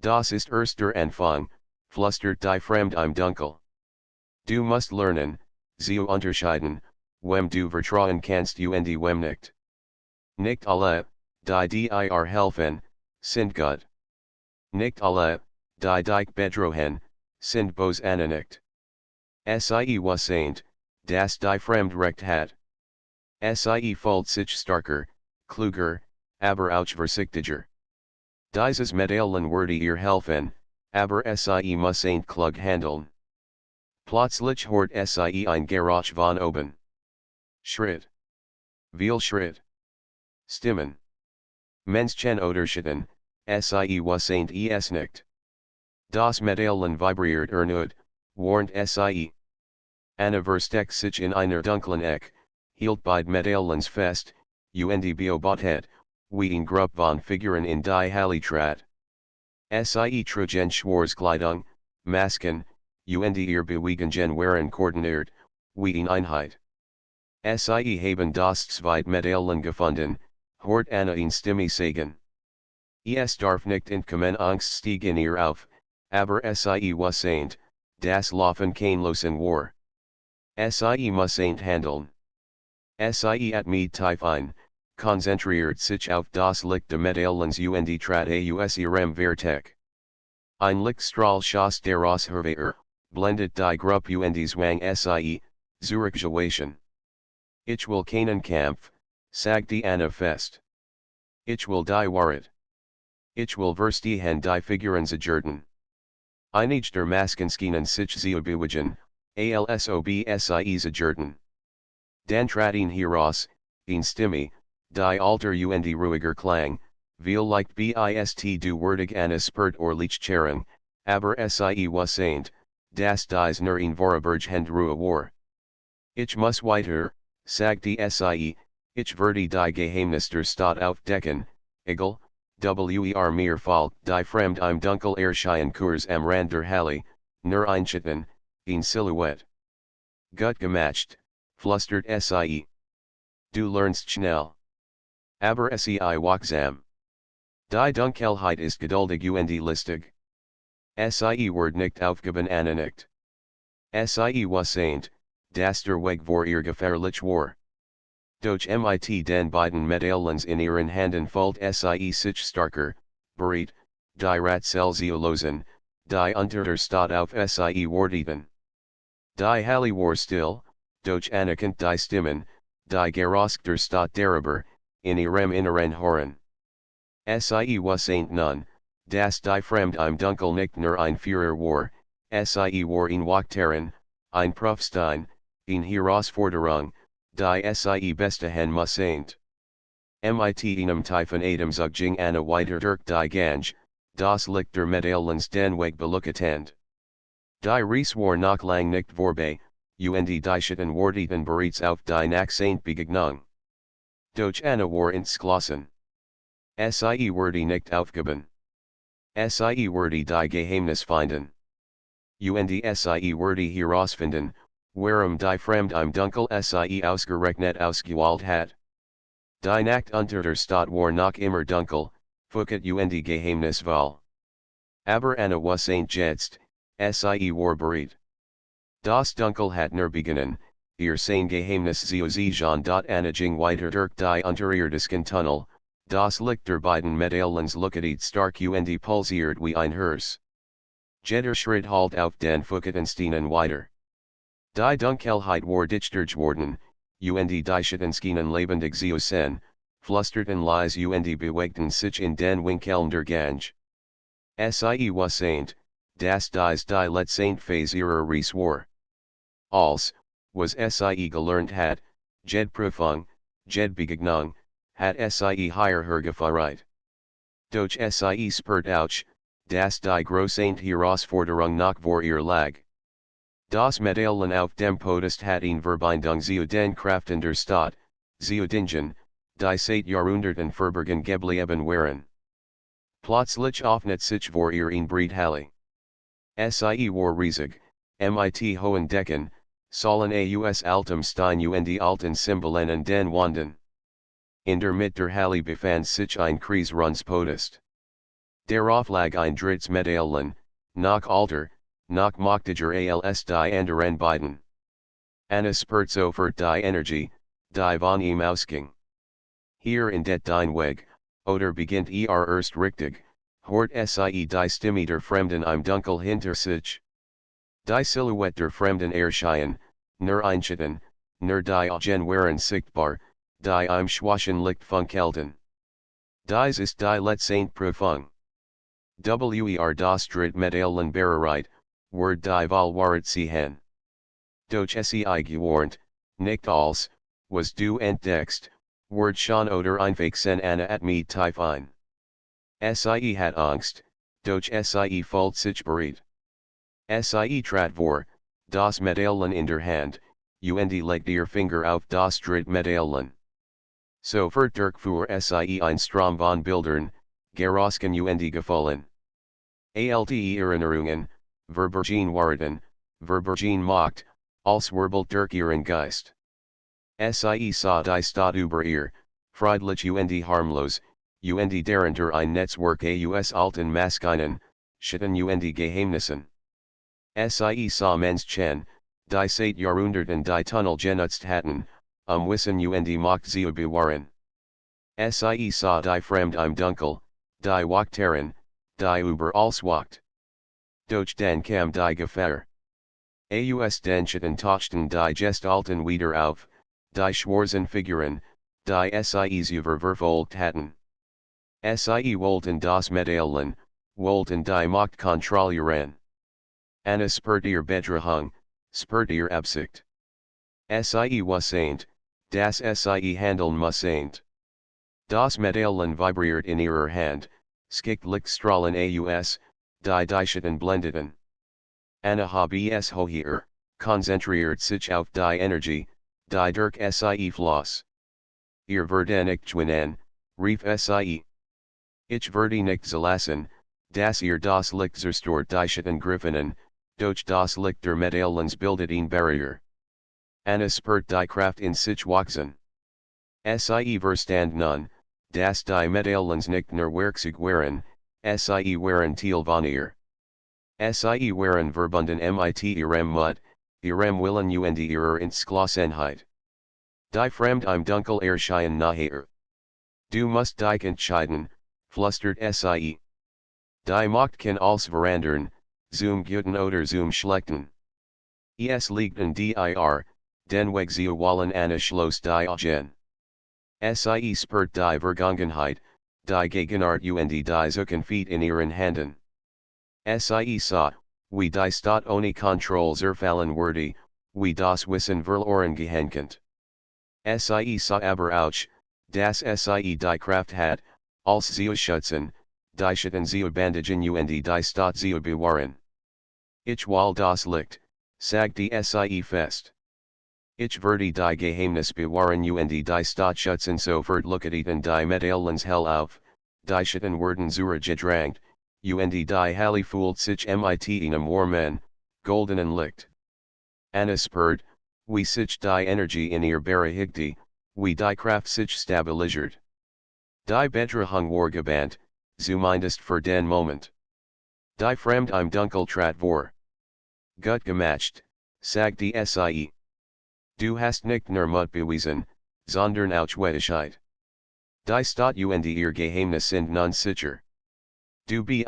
Das ist erst der Anfang, flüstert die Fremde im Dunkel. Du musst lernen, zu unterscheiden, wem du vertrauen kannst und wem nicht. Nicht alle, die dir helfen, sind gut. Nicht alle, die dich bedrohen, sind böse nicht. Sie wusste, dass die Fremde recht hat. Sie fühlt sich starker, kluger, aber auch vorsichtiger. Dieses Medellin würde ihr helfen, aber sie muss klug handeln. Plötzlich hört sie ein Geräusch von oben. Schritt. Viel Schritt. Stimmen. Menschen unterschieden, sie wusste es nicht. Das Medellin vibriert erneut, warnt sie. Anna versteckt sich in einer dunklen Ecke, hielt beide Medellins fest, und beobachtet, wie eine Gruppe von Figuren in die Halle trat. Sie trugen Schwarzkleidung, Masken, und ihr Bewegungen waren koordiniert, wie eine Einheit. Sie haben das zweite Medellin gefunden, hört Anna eine Stimme sagen. Es darf nicht entkommen, Angst stieg in ihr auf, aber sie wusste, das Laufen kein Losen war. Sie muss handeln. Sie atmet tief ein, konzentriert sich auf das Licht des Medellins und trat aus ihrem Vertex. Ein Lichtstrahl schoss daraus hervor, blendet die Gruppe und zwang sie, zurückzuweichen. Ich will keinen Kampf, sagte Anna fest. Ich will die Wahrheit. Ich will verstehen die Figuren zertreten. Einige der Maskenskinen sich zu bewegen, alsob sie zertreten. Dan trat heraus, Stimme, die alter und ruhiger klang, viel leicht bist du würdig Anna spurt Lichtcharon, aber sie wusste, dass dies nur ein Vorübergehend Ruhe war. Ich muss weiter, sagte sie, ich werde die Geheimnis der Stadt aufdecken, egal, mir Fall, die Fremde im Dunkel erscheinen Kurs am Rand der Halle, nur ein Schatten, ein Silhouette. Gut gemacht, flüstert sie. Du lernst schnell. Aber sei wachsam. Die Dunkelheit ist geduldig und listig. Sie wird nicht aufgeben Anna nicht. Sie wusste, dass der Weg vor ihr gefährlich war. Doch mit den beiden Medellins in ihren Händen fühlt sie sich starker, bereit, die Ratzel zu lösen, die unter der Stadt auf sie warteten. Die Halle war still, doch anerkannt die Stimmen, die Geräusch der Stadt darüber, in ihrem Inneren hören. Sie wusste nun, dass die Fremde im Dunkel nicht nur ein Führer war, sie war ein Wachterin, ein Propstein, eine Herausforderung, die sie bestehen musste. Mit einem tiefen Atemzug ging Anna weiter durch die Gange, das Licht der Medellins den Weg beluchtend. Die Reise war noch lang nicht vorbei, und die Schatten warteten bereits auf die nächste Begegnung. Doch Anna war entschlossen. Sie wurde nicht aufgeben. Sie wurde die Geheimnis finden. Und sie wurde herausfinden, warum die Fremde im Dunkel sie ausgerechnet ausgewählt hat. Die Nacht unter der Stadt war noch immer dunkel, Fouquet und geheimnisvoll. Aber Anna wusste jetzt, sie war bereit. Das Dunkel hat nur begonnen, ihr sein Geheimnis zu sichern. Anna ging weiter durch die unterirdischen Tunnel, das Licht der beiden Medellins leuchtet stark und pulsiert wie ein Herz. Jeder Schritt halt auf den Fußgängerstien weiter. Die Dunkelheit war dichter geworden, und die Schittenschienen lebendig sein, flusterten leise und bewegten sich in den Winkeln der Gange. Sie wusste, dass dies die letzte Phase ihrer Reise war. Als, was sie gelernt hat, jede Prüfung, jede Begegnung, hat sie higher hergeführt. Doch sie spürt auch, dass die große Herausforderung noch vor ihr lag. Das Medaillen auf dem Podest hat eine Verbindung zu den Kräften der Stadt, zu Dingen, die seit Jahrhunderten verborgen geblieben waren. Plötzlich öffnet sich vor ihr eine Breithalle. Sie war riesig, mit hohen Decken, sollen aus altem Stein und alten Symbolen an den Wänden. In der Mitte der Halle befand sich ein kreisrundes Podest. Darauf lag ein drittes Medaillen, noch alter, noch mächtiger als die anderen beiden. Anna spürt sofort die Energie, die von ihm ausging. Hier in det dein Weg, oder beginnt erst richtig, hort sie die Stimme der Fremden im Dunkel hinter sich. Die Silhouette der Fremden erschien, nur einschütten, nur die Augen waren sichtbar, die im schwachen Licht funkelten. Dies ist die letzte Prüfung. Das dritte Medaillen bereit, word die Wahl ziehen. Doch sie gewarnt, nicht als, was du entdeckst, word schon oder einfach sen Anna at me tiefein. Sie hat Angst, doch sie fühlt sich bereit. Sie trat vor, das Medaillen in der Hand, und legt ihr Finger auf das dritte Medaillen. Sofort durchfuhr sie ein Strom von Bildern, Gerosken und Gefallen. Alte Erinnerungen, verborgen waren, verborgen Macht, als wirbelt durch ihren Geist. Sie sah die Stadt über ihr, friedlich und harmlos, und darunter ein Netzwerk aus alten Maschinen, Schitten und Geheimnissen. Sie sah Menschen, die seit Jahrhunderten die Tunnel genutzt hatten, Wissen und Macht zu bewahren. Sie sah die Fremde im Dunkel, die Wachteren, die über alles wacht. Doch dann kam die Gefahr. Aus den Schitten tauchten die Gestalten wieder auf, die schwarzen Figuren, die sie verfolgt hatten. Sie wollten das Medaillen, wollten die Macht kontrollieren. Anna spürt ihr Bedrohung, spürt ihr Absicht. Sie wusste, dass sie handeln musste. Das Medaillen vibriert in ihrer Hand, schickt Lichtstrahlen aus, die Schitten blendeten. Anna habe es hoher, konzentriert sich auf die Energie, die durch sie floss. Ihr werde nicht gewinnen, rief sie. Ich werde nicht zulassen, dass ihr das Licht zerstört die Schitten griffenen, doch das Licht der Medaillens bildet eine Barriere. Anna spürt die Kraft in sich wachsen. Sie verstand nun, dass die Medaillens nicht nur Werkzeug waren, sie waren Teil von ihr. Sie waren verbunden mit ihrem Mut, ihrem Willen und ihrer Entschlossenheit. Die Fremde im Dunkel erschien nachher. Du musst dich entscheiden, flüstert sie. Die Macht kann alles verändern, zum Guten oder zum Schlechten. Es liegt in dir, den Weg zu wählen. Anna schloss die Augen. Sie spürt die Vergangenheit, die Gegenwart und die Zukunft in ihren Händen. Sie sah, wie die Stadt ohne Kontrolle zerfallen wurde, wie das Wissen verloren gegangen. Sie sah aber auch, dass sie die Kraft hat, als zu schützen, die Schitten zu bandagen und die Stadt zu bewahren. Ich will das Licht, sagte sie fest. Ich werde die Geheimnis bewahren und die Stadt schützen. Sofort looketen die Medaillens hell auf, die Schitten werden zurückgedrängt, und die Halle fühlt sich mit einem warmen, goldenen Licht. Anna spürt, wie sich die Energie in ihr bereinigte, wie die Kraft sich stabilisiert. Die Bedrohung war gebannt, zumindest für den Moment. Die Fremde im Dunkel trat vor. Gut gemacht, sagte sie. Du hast nicht nur Mut bewiesen, sondern auch Wettigkeit. Die Stadt und ihr Geheimnis sind nun sicher. Du bist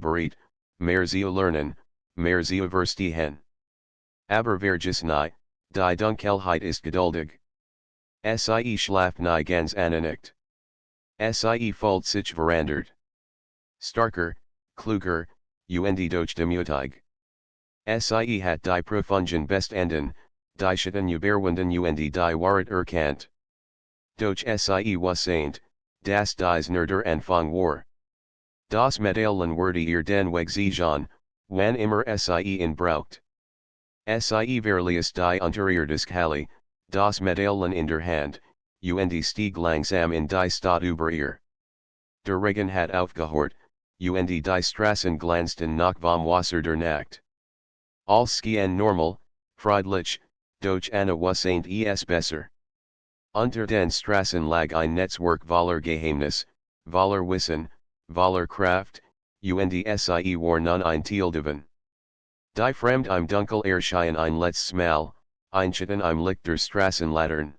bereit, mehr zu lernen, mehr zu verstehen. Aber vergiss nie, die Dunkelheit ist geduldig. Sie schlaft nie ganz nicht. Sie fühlt sich verandert. Starker, kluger, und durch die mutig. Sie hat die profunden Bestanden, die Schatten überwunden und die Wahrheit erkannt. Durch Sie wusste, dass dies nur der Anfang war. Das Medaillen wurde ihr den Weg sichern, wann immer Sie ihn braucht. Sie verließ die Unterirdische Halle, das Medaillen in der Hand, und stieg langsam in die Stadt über ihr. Der Regen hat aufgehört, und die Straßen glänzten nach vom Wasser der Nacht. Alles schien normal, friedlich, doch Anna wusste es besser. Unter den Straßen lag ein Netzwerk voller Geheimnis, voller Wissen, voller Kraft, und Sie war nun ein Teil davon. Die Fremde im Dunkel erschien ein letztes Mal, einschatten im Licht der Straßenlaternen.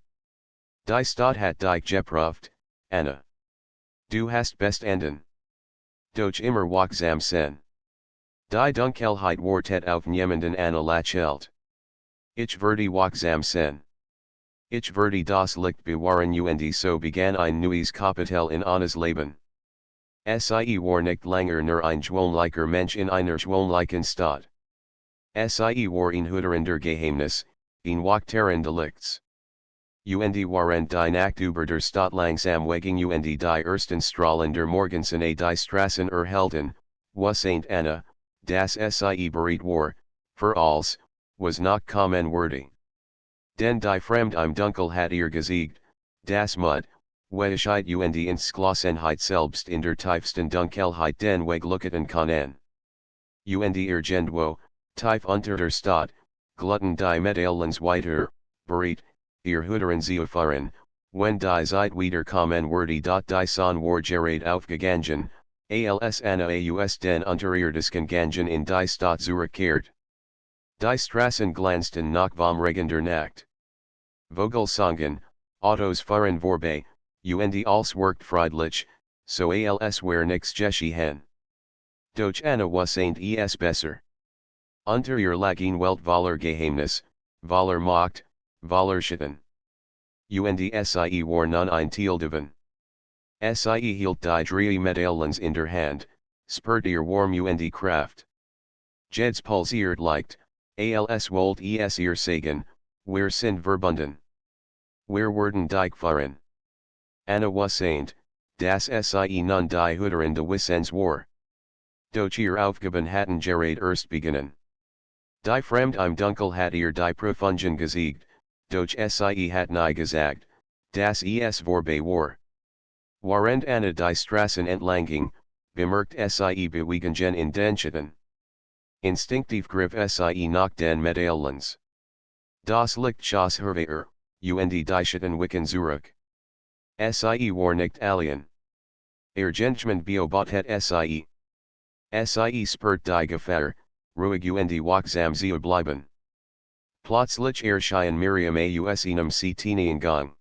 Die Stadt hat dich geprüft, Anna. Du hast bestanden. Doch immer wachsam sein. Die Dunkelheit wartet auf niemanden Anna lächelt. Ich werde wachsam sein. Ich werde das Licht bewahren und so begann ein neues Kapitel in Annas Leben. Sie war nicht länger nur ein gewöhnlicher Mensch in einer gewöhnlichen Stadt. Sie war ein Hüterin Geheimnis, ein Wächterin des Lichts. Und waren die Nacht über der Stadt langsam wegen und die ersten Strahlen der Morgensonne die Straßen erhellten, wusste Anna, dass Sie bereit war, für alles, was noch kommen würde. Denn die Fremde im Dunkel hat ihr gesiegt, das Mut, Weisheit und Entschlossenheit selbst in der tiefsten Dunkelheit den Weg luchten können. Und ihr Gendwo, tief unter der Stadt, gluten die Medaillens weiter, bereit, ihr Hüterin zu erfahren, wenn die Zeit wiederkommen würde die Sonne war gerade aufgegangen, als Anna aus den unterirdischen Gangen in die Stadt zurückkehrt. Die Straßen glänzten nach vom Regen der Nacht. Vogelsongen, Autos fuhren vorbei, und alles worked friedlich, so als wär nix geschehen. Doch Anna wusste es besser. Unter ihr lag ein Welt voller Geheimnis, voller Macht, voller Schatten. Und Sie war nun ein Teil davon. Sie hielt die drei Medaillens in der Hand, spürt ihr Warm und Kraft. Jeds pulsiert leicht, als wollt es ihr sagen, wir sind verbunden. Wir werden dich fahren. Anna wusste, dass Sie nun die Hüterin des Wissens war. Doch ihr Aufgaben hatten gerade erst beginnen. Die Fremde im Dunkel hat ihr die Profunden gesiegt, doch Sie hat nie gesagt, dass es vorbei war. Während Anna die Straßen entlang, bemerkt Sie Bewegungen in den Schatten. Instinktiv griff Sie nach den Medaillens. Das Licht schoss hervor, und die Schatten wichen zurück. Sie war nicht alien. Gentleman beobachtet Sie. Sie spürt die Gefahr, ruhig und wachsam zu bleiben. Plötzlich erschien Miriam aus einem Szenen Gang.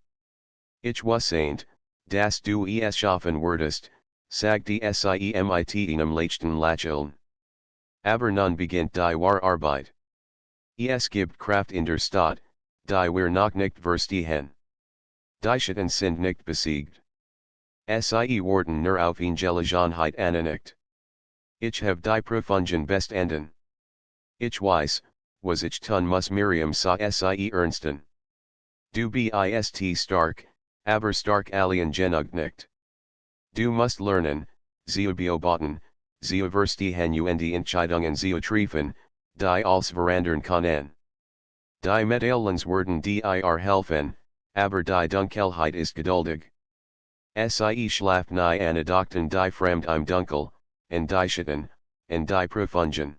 Ich wusste, dass du es schaffen würdest, sagte Sie mit einem leichten Lächeln. Aber nun beginnt die wahre Arbeit. Es gibt Kraft in der Stadt, die wir noch nicht verstehen. Die Schatten sind nicht besiegt. Sie warten nur auf Gelegenheit nicht. Ich habe die profunden Bestanden. Ich weiß, was ich tun muss Miriam sah Sie ernsten. Du bist stark, aber stark alien genug nicht. Du musst lernen, zu beobachten, zu verstehen und Entscheidungen zu treffen, die alles verändern können. Die Medaillens werden dir helfen, aber die Dunkelheit ist geduldig. Sie schlaft nie angedachten die Fremde im Dunkel, en die Schatten, en die Profunden.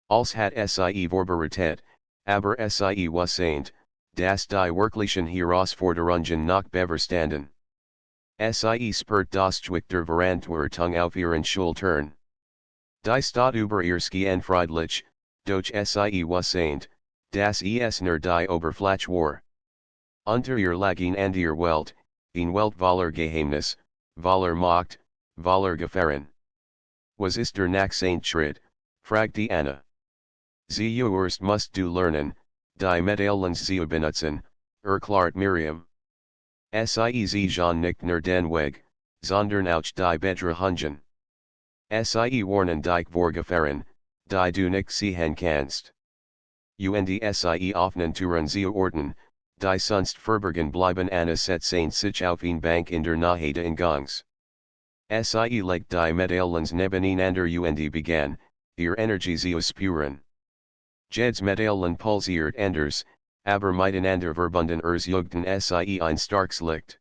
Als hat Sie vorbereitet, aber Sie wusste, dass die wirklichen Herausforderungen noch bevorstanden. Sie spürt das Gewicht der Verantwortung auf ihren Schultern. Die Stadt über ihr schien friedlich, doch Sie wusste, dass es nur die Oberfläche war. Unter ihr lag an der Welt, ein Welt voller Geheimnis, voller Macht, voller Gefahren. Was ist der nächste Schritt, Frag die Anna. Sie Urst musst du lernen, die Medaillons zu benutzen, erklärt Miriam. Sie Jean nicht nur den Weg, sondern auch die Bedrahungen. Sie warnen dich vor Gefahren, die du nicht sehen kannst. Und sie offenen Touren zu Orten, die sonst verborgen bleiben Anna setzen sich auf een Bank in der Nähe des Ingangs. Sie legt die Medaillons nebeneinander und begann, ihr Energie zu spüren. Jeds Medaillon pulsiert anders, aber miteinander verbunden jugten sie ein starkes Licht.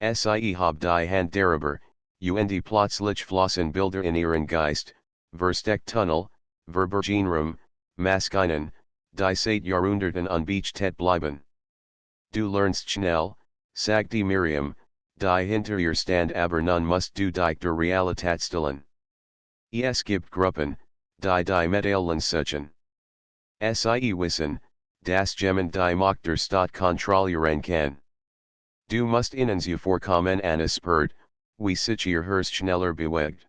Sie hab die Hand darüber, und plötzlich flossen Bilder in ihren Geist, Verstecktunnel, Verborgenraum, Maskinen, die seit Jahrhunderten unbechtet bleiben. Du lernst schnell, sagte Miriam, die hinter ihr stand aber nun musst du dich der Realität stellen. Es gibt Gruppen, die Medaillons suchen. Sie wissen, dass jemand die Macht der Stadt kontrollieren kann. Du musst ihnen zuvorkommen Anna spurt, wie sich ihr Herz schneller bewegt.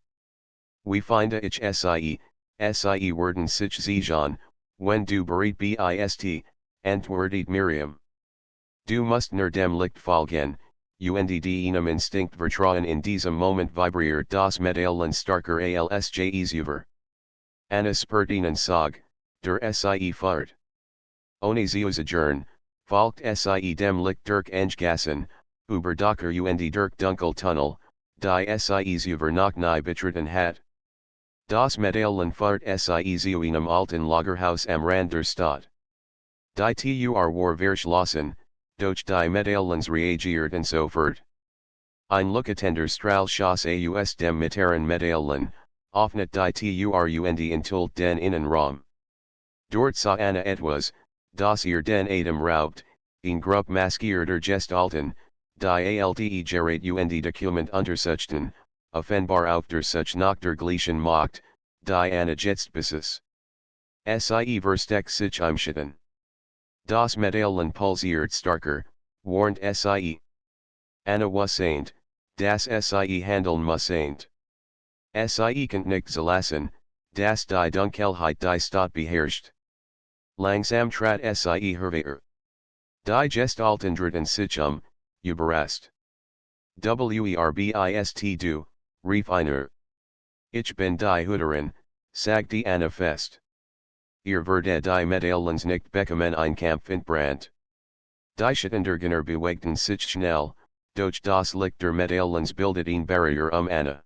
Wie finde ich sie werden sich sichern, wenn du bereit bist, antwortet Miriam. Du musst nur dem Licht folgen, und deinem Instinkt vertrauen in diesem Moment vibriert das Medaillon starker als je über. Anna spurt ihnen sag, der sie fahrt. Ohne zu zögern, folgt sie dem Licht durch Enggassen, über Docker und durch Dunkeltunnel, die sie über Nacht nahe betreten hat. Das Medaillon fahrt sie zu einem alten Lagerhaus am Rand der Stadt. Die Tour war verschlossen, doch die Medaillons reagierten sofort. Ein Luckatender Strahlschoss aus dem mittleren Medaillon, öffnet die Tour und enthüllt den Innenraum. Dort sah Anna etwas, das ihr den Atem raubt, in Gruppe maskierter Gestalten, die Altegeret und Dokument untersuchten, offenbar auf der Suche nach der gleichen Macht, die Anna jetzt besaß. Sie versteckt sich im Schatten. Das Medaillon pulsiert starker, warnt sie. Anna wusste, dass sie handeln musste. Sie kann nicht zulassen, dass die Dunkelheit die Stadt beherrscht. Langsam trat sie hervor. Die Gestalten dritten sich überrascht. Bist du, rief einer. Ich bin die Hüterin, sagte Anna fest. Ihr werdet die Medaillons nicht bekommen ein Kampf entbrannt. Die Schattendergener bewegten sich schnell, doch das Licht der Medaillons bildet ein Barrier Anna.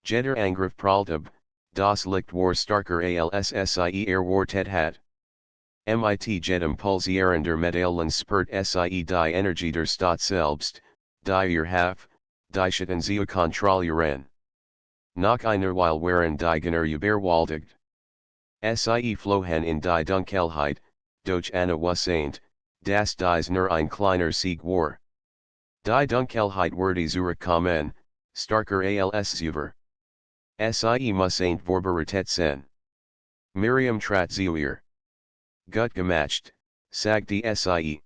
Jeder Angriff prallt ab, das Licht war starker als sie erwartet hat. Mit jedem pulsierender Medaillons spurt sie die Energie der Stadt selbst, die ihr Haft, die Schatten zu kontrollieren. Nach einer Weile waren die Gener überwältigt. Sie flohen in die Dunkelheit, doch Anna wusste, dass dies nur ein kleiner Sieg war. Die Dunkelheit wurde zurückkommen, starker als zuvor. Sie mussten vorbereitet sein. Miriam trat zu ihr. Gut gemacht, sagte sie.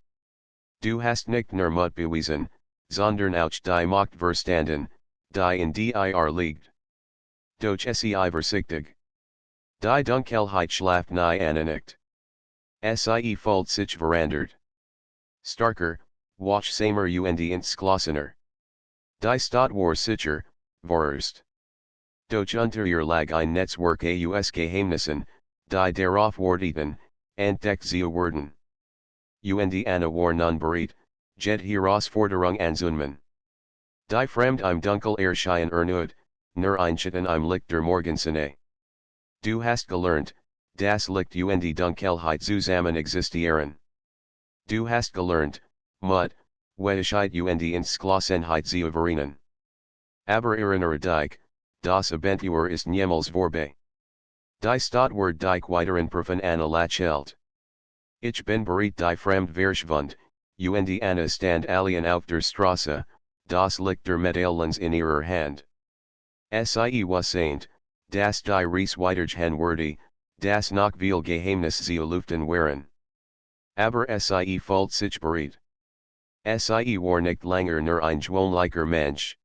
Du hast nicht nur Mut bewiesen, sondern auch die Macht verstanden, die in dir liegt. Doch sei vorsichtig. Die Dunkelheit schlaft nahe Anna nicht. Sie fühlt sich verandert. Starker, wachsamer und entschlossener. Die Stadt war sicher, vorerst. Doch unter ihr lag ein Netzwerk aus Geheimnissen, die darauf warteten, entdeckt zu werden. Und Anna war nun bereit, jet Herausforderung anzunehmen. Die Fremde im Dunkel erscheinen erneut, nur ein Schatten im Licht der Morgensonne. Du hast gelernt, das Licht und die Dunkelheit zusammen existieren. Du hast gelernt, Mut, Weitigkeit und die Entschlossenheit zu überwinden. Aber erinnere dich, das Abenteuer ist niemals vorbei. Die Stadt wird dich weiteren Prüfen Anna lächelt. Ich bin bereit die Fremde verschwund, und Anna stand allein auf der Straße, das Licht der Medaillons in ihrer Hand. Sie wusste, dass die Reis weitergehen würde, das noch viel Geheimnis zu lüften waren. Aber sie fühlt sich bereit. Sie war nicht länger nur ein gewöhnlicher Mensch.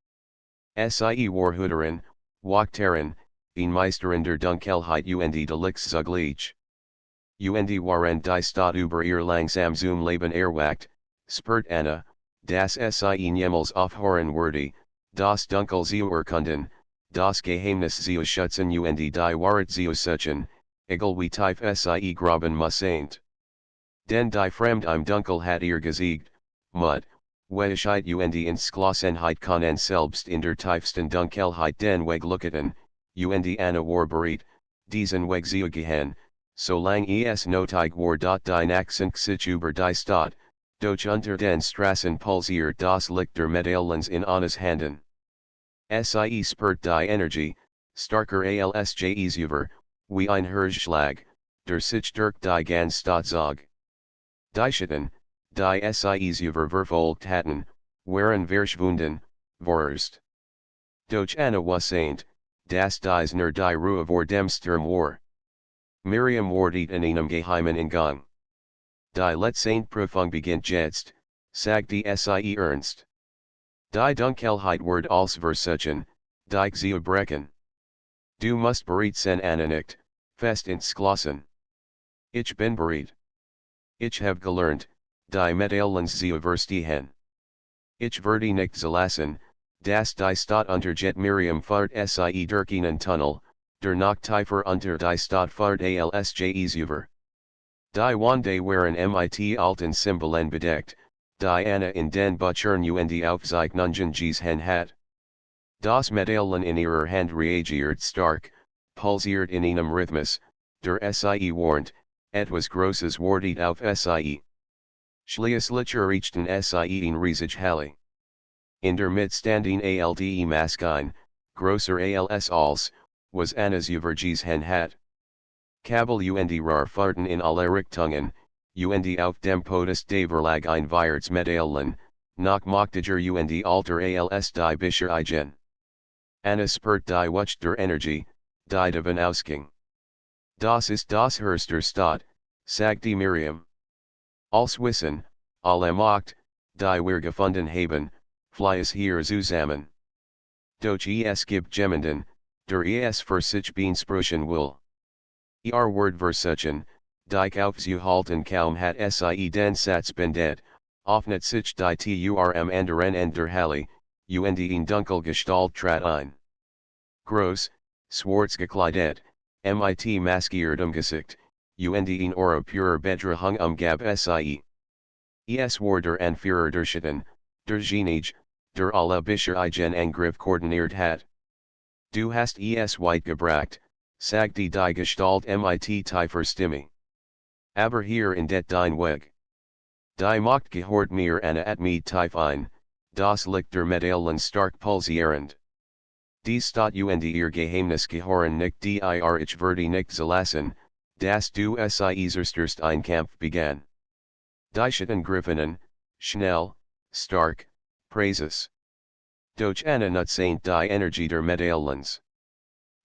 Sie war Hüterin, Wachterin, in Meisterender Dunkelheit und Delicts zugleich. Und waren die Stadt über ihr langsam zum Leben erwacht, spürt Anna, das sie niemals aufhören würde, das Dunkel zu erkunden, das Geheimnis zu schützen und die Wahrheit zu suchen, egal wie tief sie graben müssen. Denn die Fremde im Dunkel hat ihr gesiegt, Mut, Weisheit und Entschlossenheit können selbst in der tiefsten Dunkelheit den Weg lucketen, und Anna war bereit, diesen Weg zu gehen, solange es nötig war die Nachsicht sich über die Stadt, doch unter den Straßen pulsiert das Licht der Medaillons in Annas Handen. Sie spürt die Energie, starker als je über, wie ein Herzschlag, der sich durch die ganze Stadt zog. Die Schatten, die sie über verfolgt hatten, waren verschwunden, vorerst. Doch Anna wusste, dass dies nur die Ruhe vor dem Sturm war. Miriam wartet in einem geheimen Eingang. Die letzte Prüfung beginnt jetzt, sagte sie ernst. Die Dunkelheit wird als versuchen, dich zu brechen. Du musst bereit sein Anna nickt, fest entschlossen. Ich bin bereit. Ich habe gelernt, die Medaillons zu überstehen. Ich werde nicht zulassen, dass die Stadt untergeht. Miriam fahrt sie durch einen Tunnel, der noch tiefer unter die Stadt fahrt als je über. Die Wände waren mit alten Symbolen bedeckt, die Anna in den Büchern und Aufzeichnungen gesehen hat. Das Medaillon in ihrer Hand reagiert stark, pulsiert in einem Rhythmus, der sie warnt, etwas Großes wartet auf sie. Schließlich erreichten sie in riesige Halle. In der Mitstanding alde Maschine, größer als, was Annas gesehen hat. Kabel und Fahrten in alle Richtungen, und auf dem Podest der Verlag ein weiteres Medaillon, noch mächtiger und alter als die Bücher eigen. Anna spürt die Wucht der Energie, die davon ausging. Das ist das Herz der Stadt, sagte Miriam. Als Wissen, alle Macht, die wir gefunden haben, fließt hier zusammen. Doch es gibt jemanden, der es für sich beanspruchen will. Word versuchen, dich aufzuhalten kaum hat sie den Satz beendet, öffnet sich die Turm anderen Ende der Halle, und in Dunkel Gestalt trat ein. Groß, schwarz gekleidet, mit maskiertem Gesicht, und in Aura pure Bedrahung gab sie. Es war der Anführer der Schatten, der Genie, der alle Bücher eigen Angriff koordiniert hat. Du hast es weit gebracht, sagte die Gestalt mit tiefer Stimme. Aber hier endet dein Weg. Die Macht gehört mir Anna at me tief ein, das Licht der Medaillon stark pulsierend. Die Stadt und ihr Geheimnis gehören nicht dir. Ich werde nicht zulassen, dass du sie zerstörst. Ein Kampf begann. Die Schatten griffen, schnell, stark, Praises. Doch Anna nutzte die Energie der Medaillons.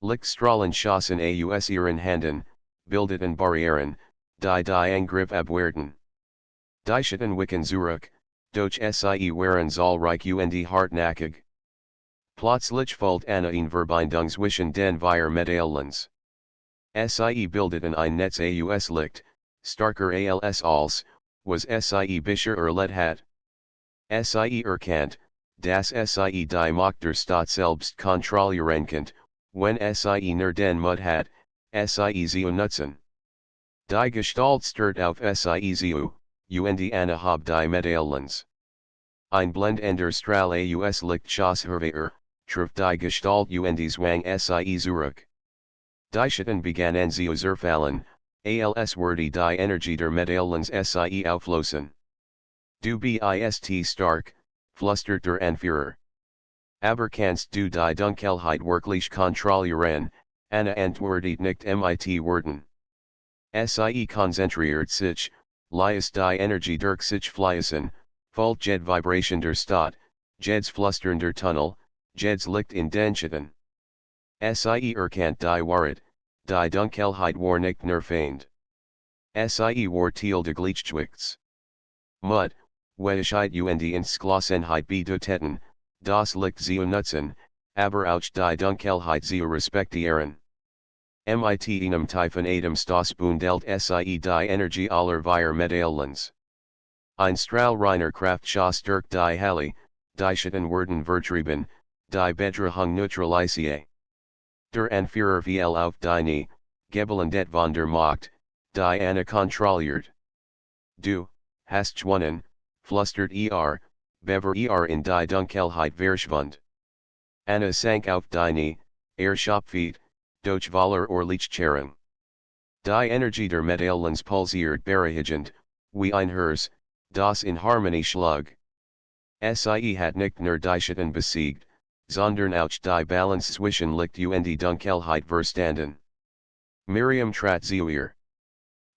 Lichtstrahlen schossen aus ihren Handen, bildeten Barrieren, die Angriff abwehrten. Die Schatten wichen zurück, doch sie waren zahlreich und hartnäckig. Plötzlich fällt Anna in Verbindung zwischen den vier Medaillons. Sie bildeten ein Netz aus Licht, starker als, was sie Bücher erlet hat. Sie erkannt, dass sie die Macht der Stadt selbst kontrollieren konnte, wenn sie nur den Mut hat, sie zu nutzen. Die Gestalt stört auf sie zu, und Anna habe die Medaillons. Ein blendender Strahl aus Licht schoss hervor, traf die Gestalt und zwang sie zurück. Die Schatten begannen zu zerfallen, als würde die Energie der Medaillons sie auflösen. Du bist stark, flüstert der Anführer. Aber kannst du die Dunkelheit wirklich kontrollieren, Anna antwortet nicht mit Worten. Sie konzentriert sich, lässt die Energie durch sich fließen, folgt jed Vibration der Stadt, jeds Flüstern der Tunnel, jeds Licht in den Schatten. Sie erkannt die Wahrheit, die Dunkelheit war nicht nur Feind. Sie war Teil des Gleichgewichts. Mut, Weisheit und Entschlossenheit bedeuteten, das Licht zu nutzen, aber auch die Dunkelheit zu respektieren. Mit enum typhon atom stoßbundelt sie die Energie aller vier Medaillons. Ein Strahl reiner Kraft Schaß durch die Halle, die Schatten werden vertrieben, die Bedrohung neutralisiert. Der Anführer viel auf die Gebelandet von der Macht, die Anna kontrolliert. Du hast gewonnen, flüstert bever in die Dunkelheit verschwund. Anna sank auf die Schopfeet, durch Waller Lichtscheren. Die Energie der Medaillons pulsiert berechtigend, wie ein Herz, das in Harmonie schlug. Sie hat nicht nur die Schatten besiegt, sondern auch die Balance zwischen Licht und Dunkelheit verstanden. Miriam trat zu ihr.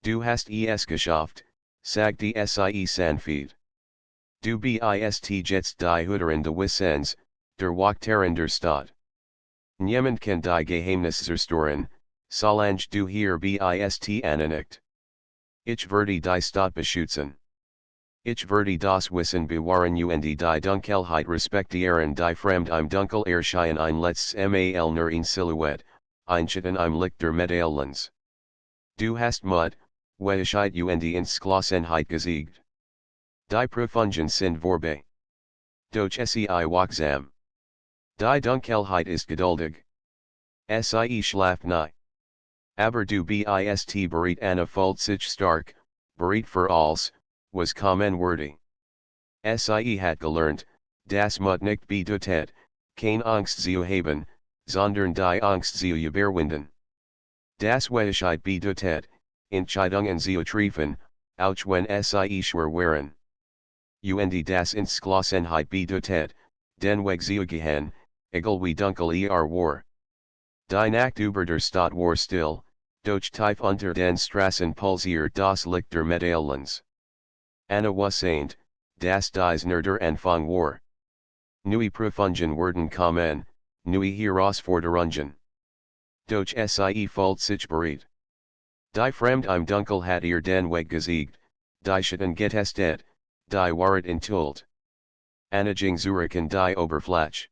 Du hast es geschafft, sagt die Sie sanft. Du bist jetzt die Hüterin des Wissens, der Wächterin der Stadt. Niemand kann die Geheimnis zerstören, solange du hier bist anonicht. Ich werde die Stadt beschützen. Ich werde das Wissen bewahren und die Dunkelheit respektieren die Fremde im Dunkel erscheinen ein letztes Mal nur in Silhouette, ein Schatten im Licht der Medaillons. Du hast Mut, Weichheit und Entschlossenheit gesiegt. Die Prüfungen sind vorbei. Doch sie wachsam. Die Dunkelheit ist geduldig. Sie schlaft nie. Aber du bist bereit Anna fühlt sich stark, bereit für alles, was kommen würde. Sie hat gelernt, das Mut nicht bedeutet, keine Angst zu haben, sondern die Angst zu überwinden. Das Weichheit bedeutet, Entscheidungen zu treffen, auch wenn sie schwer wären. Und das Entschlossenheit bedeutet, den Weg zu gehen, egal wie dunkel war. Die Nacht über der Stadt war still, doch tief unter den Straßen pulsiert das Licht der Medaillons. Anna wusste, dass dies nur der Anfang war. Neue Prüfungen werden kommen, neue Herausforderungen. Doch sie fühlt sich bereit. Die Fremde im Dunkel hat den Weg gesiegt, die Schatten getestet, die Wahrheit enthüllt. Anna ging zurück in die Oberfläche.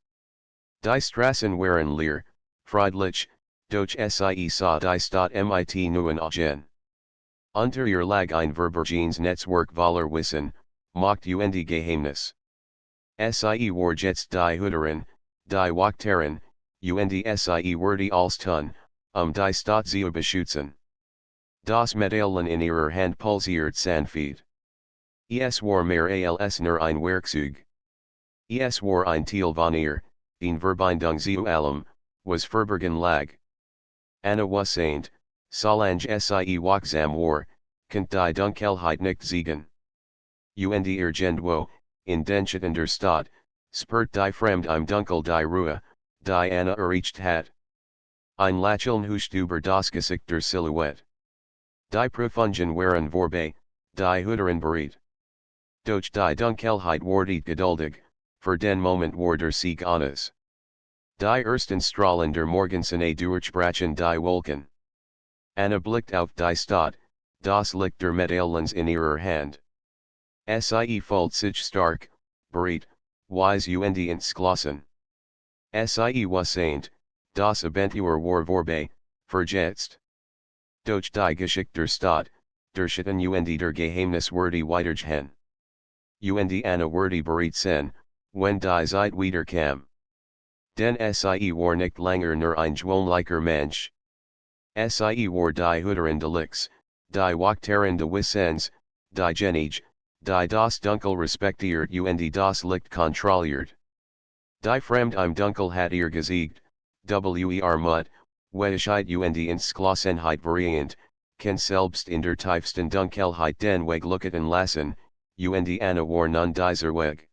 Die Straßen waren leer, friedlich, doch sie sah die Stadt mit neuen Augen. Unter ihr lag ein verborgenes Netzwerk voller Wissen, Macht und Geheimnis. Sie war jetzt die Hüterin, die Wächterin, und sie wurde alles tun, die Stadt zu beschützen. Das Medaillon in ihrer Hand pulsiert sanft. Es war mehr als nur ein Werkzeug. Es war ein Teil von ihr, eine Verbindung zu allem, was verborgen lag. Anna wusste, solange sie wachsam war, konnte die Dunkelheit nicht siegen. Und irgendwo, in den Schatten der Stadt, spürt die Fremde im Dunkel die Ruhe, die Anna erreicht hat. Ein Lächeln huscht über das Gesicht der Silhouette. Die Prüfungen waren vorbei, die Hüterin bereit. Doch die Dunkelheit wurde geduldig, für den Moment war der Sieg Annas. Die ersten Strahlen der Morgensonne durchbrachen die Wolken. Anna blickt auf die Stadt, das Licht der Medaillons in ihrer Hand. Sie fühlt sich stark, bereit, wise und entschlossen. Sie wusste, das Abenteuer war vorbei, verjetzt. Doch die Geschichte der Stadt, der Schatten und der Geheimnis wurde weitergehen. Und Anna wurde bereit sein, wenn die Zeit wiederkam. Denn sie war nicht länger nur ein gewöhnlicher Mensch. Sie war die Hüterin des Lichts, die Wächterin des Wissens, die Genige, die das Dunkel respektiert und das Licht kontrolliert. Die Fremde im Dunkel hat ihr gesiegt, Mut, Weichheit und Entschlossenheit variant, kann selbst in der tiefsten Dunkelheit den Weg lucken lassen, und Anna war nun dieser Weg.